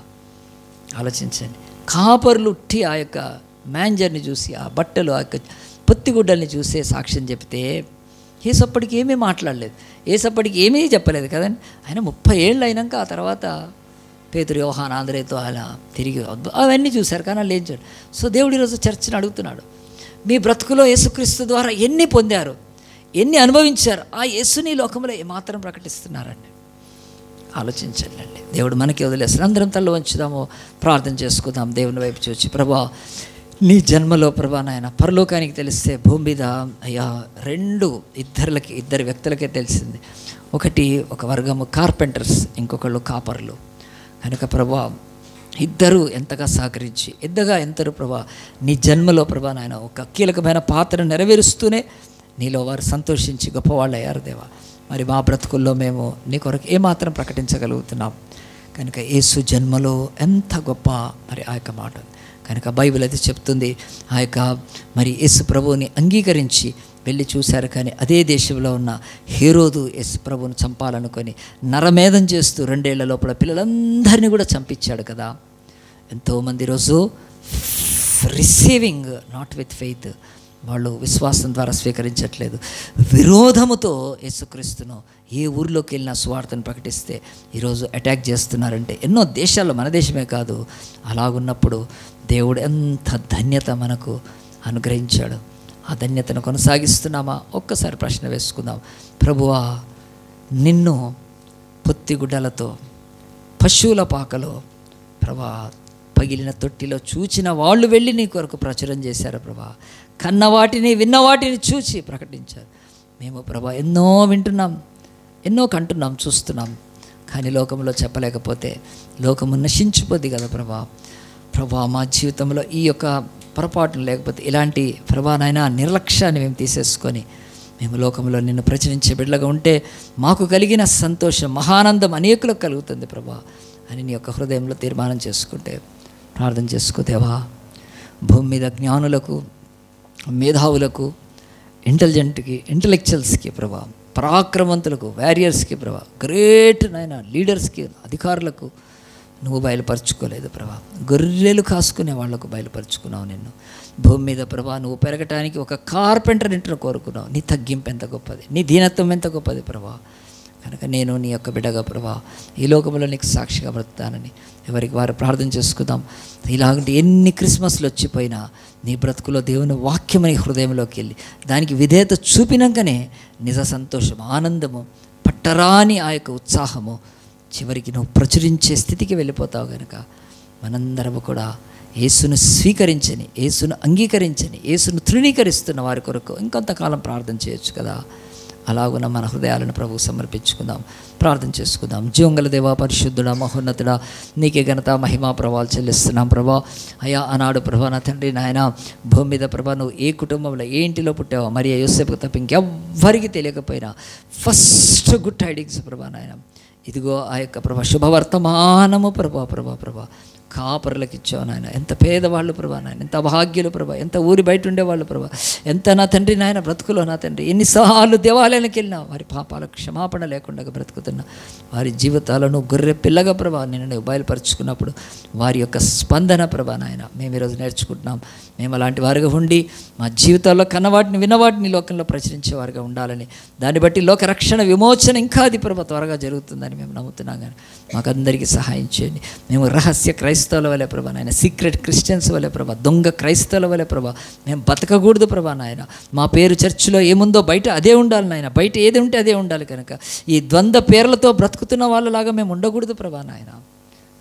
ఆలోచించండి. కాపర్లు ఉట్టి ఆ యొక్క మ్యాంజర్ని చూసి, ఆ బట్టలు, ఆ యొక్క పొత్తిగుడ్డల్ని చూసే సాక్ష్యం చెప్తే ఏసప్పటికి ఏమీ మాట్లాడలేదు, ఏసప్పటికి ఏమీ చెప్పలేదు కదండి. ఆయన 30 ఏళ్ళు అయినాక ఆ తర్వాత పేతురు, యోహాను, ఆంద్రేతో అలా తిరిగి అవన్నీ చూశారు, కానీ వాళ్ళు ఏం చేయాలి? సో దేవుడు ఈరోజు చర్చను అడుగుతున్నాడు, మీ బ్రతుకులో యేసుక్రీస్తు ద్వారా ఎన్ని పొందారు, ఎన్ని అనుభవించారు, ఆ యేసుని లోకంలో ఏమాత్రం ప్రకటిస్తున్నారండి? ఆలోచించండి. దేవుడు మనకి వదిలేస్తారు. అందరం తల్ల వంచుదాము, ప్రార్థన చేసుకుందాం. దేవుని వైపు చూచి, ప్రభా నీ జన్మలో ప్రభా నాయన పరలోకానికి తెలిస్తే భూమి మీద అయ్యా ఇద్దరు వ్యక్తులకే తెలిసింది. ఒకటి ఒక వర్గము కార్పెంటర్స్, ఇంకొకళ్ళు కాపర్లు. కనుక ప్రభా ఇద్దరు ఎంతగా సహకరించి ఎంతరు ప్రభా నీ జన్మలో ప్రభా నాయన ఒక కీలకమైన పాత్రను నెరవేరుస్తూనే నీలో వారు సంతోషించి గొప్పవాళ్ళు అయ్యారు దేవా. మరి మా బ్రతుకుల్లో మేము నీ కొరకు ఏమాత్రం ప్రకటించగలుగుతున్నాం? కనుక యేసు జన్మలో ఎంత గొప్ప మరి ఆ యొక్క మాట. కనుక బైబిల్ అయితే చెప్తుంది, ఆ యొక్క మరి యేసు ప్రభువుని అంగీకరించి వెళ్ళి చూశారు. కానీ అదే దేశంలో ఉన్న హేరోదు యేసు ప్రభువును చంపాలనుకొని నరమేధం చేస్తూ 2 ఏళ్ల లోపల పిల్లలందరినీ కూడా చంపించాడు కదా. ఎంతోమంది రోజు రిసీవింగ్ నాట్ విత్ ఫెయిత్, వాళ్ళు విశ్వాసం ద్వారా స్వీకరించట్లేదు. విరోధముతో యేసుక్రీస్తును ఏ ఊరిలోకి వెళ్ళినా సువార్తను ప్రకటిస్తే ఈరోజు అటాక్ చేస్తున్నారంటే ఎన్నో దేశాల్లో, మన దేశమే కాదు. అలాగున్నప్పుడు దేవుడు ఎంత ధన్యత మనకు అనుగ్రహించాడు. ఆ ధన్యతను కొనసాగిస్తున్నామా? ఒక్కసారి ప్రశ్న వేసుకుందాం. ప్రభువా, నిన్ను పొత్తిగుడ్డలతో పశువుల పాకలో ప్రభా పగిలిన తొట్టిలో చూచిన వాళ్ళు వెళ్ళి నీ కొరకు ప్రచురం చేశారు ప్రభా. కన్న వాటిని విన్న వాటిని చూచి ప్రకటించారు. మేము ప్రభా ఎన్నో వింటున్నాం, ఎన్నో కంటున్నాం, చూస్తున్నాం, కానీ లోకంలో చెప్పలేకపోతే లోకము నశించిపోద్ది కదా ప్రభా. ప్రభా మా జీవితంలో ఈ యొక్క పొరపాటును లేకపోతే ఇలాంటి ప్రభానైనా నిర్లక్ష్యాన్ని మేము తీసేసుకొని మేము లోకంలో నిన్ను ప్రచురించే బిడ్డలుగా ఉంటే మాకు కలిగిన సంతోషం, మహానందం అనేకులకు కలుగుతుంది ప్రభా అని నీ యొక్క హృదయంలో తీర్మానం చేసుకుంటే ప్రార్థన చేసుకో. దేవా, భూమి మీద జ్ఞానులకు, మేధావులకు, ఇంటలెక్చువల్స్కి ప్రభా, పరాక్రమవంతులకు, వారియర్స్కి ప్రభా, గ్రేట్ లీడర్స్కి, అధికారులకు నువ్వు బయలుపరుచుకోలేదు ప్రభా. గొర్రెలు కాసుకునే వాళ్లకు బయలుపరుచుకున్నావు నిన్ను. భూమి మీద ప్రభా నువ్వు పెరగటానికి ఒక కార్పెంటర్ ఇంటర్ కోరుకున్నావు. నీ తగ్గింపు ఎంత గొప్పది, నీ దీనత్వం ఎంత గొప్పది ప్రభా. కనుక నేను నీ యొక్క బిడ్డగా ప్రభా ఈ లోకంలో నీకు సాక్షిగా బ్రతుకుతానని ఎవరికి వారు ప్రార్థన చేసుకుందాం. ఇలాంటి ఎన్ని క్రిస్మస్లు వచ్చిపోయినా నీ బ్రతుకులో దేవుని వాక్యం నీ హృదయంలోకి వెళ్ళి దానికి విధేయత చూపినాకనే నిజ సంతోషం, ఆనందము, పట్టరాని ఆ యొక్క ఉత్సాహము చివరికి నువ్వు ప్రచురించే స్థితికి వెళ్ళిపోతావు. కనుక మనందరము కూడా యేసును స్వీకరించని, యేసును అంగీకరించని, యేసును తృణీకరిస్తున్న వారి కొరకు ఇంకొంతకాలం ప్రార్థన చేయొచ్చు కదా. అలాగున మన హృదయాలను ప్రభువు సమర్పించుకుందాం, ప్రార్థన చేసుకుందాం. జీవంగల దేవా, పరిశుద్ధుడా, మహోన్నతుడా, నీకే ఘనత, మహిమా, ప్రభావాలు చెల్లిస్తున్నాం ప్రభా. అయ్యా, ఆనాడు ప్రభా నా తండ్రి నాయన భూమి మీద ప్రభా నువ్వు ఏ కుటుంబంలో ఏ ఇంటిలో పుట్టావో మరి యోసేపుకు తప్ప ఇంకెవ్వరికి తెలియకపోయినా ఫస్ట్ గుడ్ టైడింగ్స్ ప్రభా నాయన ఇదిగో ఆ యొక్క ప్రభా శుభవర్తమానము ప్రభా కాపరులకు ఇచ్చావు నాయన. ఎంత పేదవాళ్ళు ప్రభా నాయన, ఎంత అభాగ్యులు ప్రభా, ఎంత ఊరి బయట ఉండేవాళ్ళు ప్రభా, ఎంత నా తండ్రి నాయన బ్రతుకులో నా తండ్రి ఎన్నిసార్లు దేవాలయానికి వెళ్ళినా వారి పాపాలకు క్షమాపణ లేకుండా బ్రతుకుతున్నా వారి జీవితాలను గొర్రె పిల్లగా ప్రభా నేను బయలుపరుచుకున్నప్పుడు వారి యొక్క స్పందన ప్రభా నాయన మేము ఈరోజు నేర్చుకుంటున్నాం. మేము అలాంటి వారిగా ఉండి మా జీవితాల్లో కన్నవాటిని విన్నవాటిని లోకంలో ప్రచురించేవారుగా ఉండాలని, దాన్ని బట్టి లోక రక్షణ విమోచన ఇంకా అది ప్రభా త్వరగా జరుగుతుందని మేము నమ్ముతున్నాం. కానీ మాకందరికీ సహాయం చేయండి. మేము రహస్య క్రైస్తవుల వలె ప్రభా నాయన, సీక్రెట్ క్రిస్టియన్స్ వలె ప్రభా, దొంగ క్రైస్తవుల వలె ప్రభా మేము బతకకూడదు ప్రభా నాయన. మా పేరు చర్చిలో ఏముందో బయట అదే ఉండాలి నాయన, బయట ఏది ఉంటే అదే ఉండాలి. కనుక ఈ ద్వంద్వ పేర్లతో బ్రతుకుతున్న వాళ్ళలాగా మేము ఉండకూడదు ప్రభా నాయన.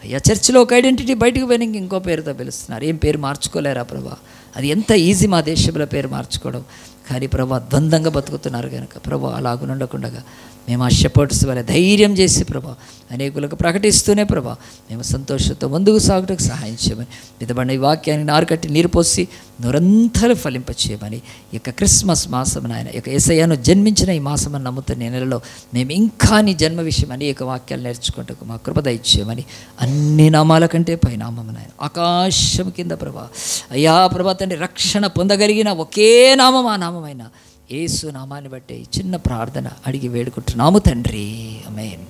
అయ్యా, చర్చిలో ఒక ఐడెంటిటీ, బయటకు పోయినాక ఇంకో పేరుతో పిలుస్తున్నారు. ఏం పేరు మార్చుకోలేరా ప్రభా? అది ఎంత ఈజీ మా దేశంలో పేరు మార్చుకోవడం. కానీ ప్రభా ద్వంద్వంగా బతుకుతున్నారు కనుక ప్రభా అలాగుండకుండా మేము ఆ షెపర్డ్స్ వల్ల ధైర్యం చేసి ప్రభా అనేకులకు ప్రకటిస్తూనే ప్రభా మేము సంతోషంతో ముందుకు సాగుటకు సహాయం చేయమని, విధబడిన ఈ వాక్యాన్ని నారుకట్టి నీరు పోసి నిరంతరం ఫలింపచేయమని, ఈ యొక్క క్రిస్మస్ మాసం నాయన, ఈ యొక్క యేసయ్యను జన్మించిన ఈ మాసం అని నమ్ముతున్న ఈ నెలలో మేము ఇంకా నీ జన్మ విషయం అనేక వాక్యాలు నేర్చుకుంటూ మా కృప దయచేయమని, అన్ని నామాల కంటే పై నామము నాయన ఆకాశం కింద ప్రభా అయ్యా ప్రభా తండ్రి రక్షణ పొందగలిగిన ఒకే నామం, ఆ నామమైన యేసు నామాన్ని బట్టి చిన్న ప్రార్థన అడిగి వేడుకుంటున్నాము తండ్రి. ఆమేన్.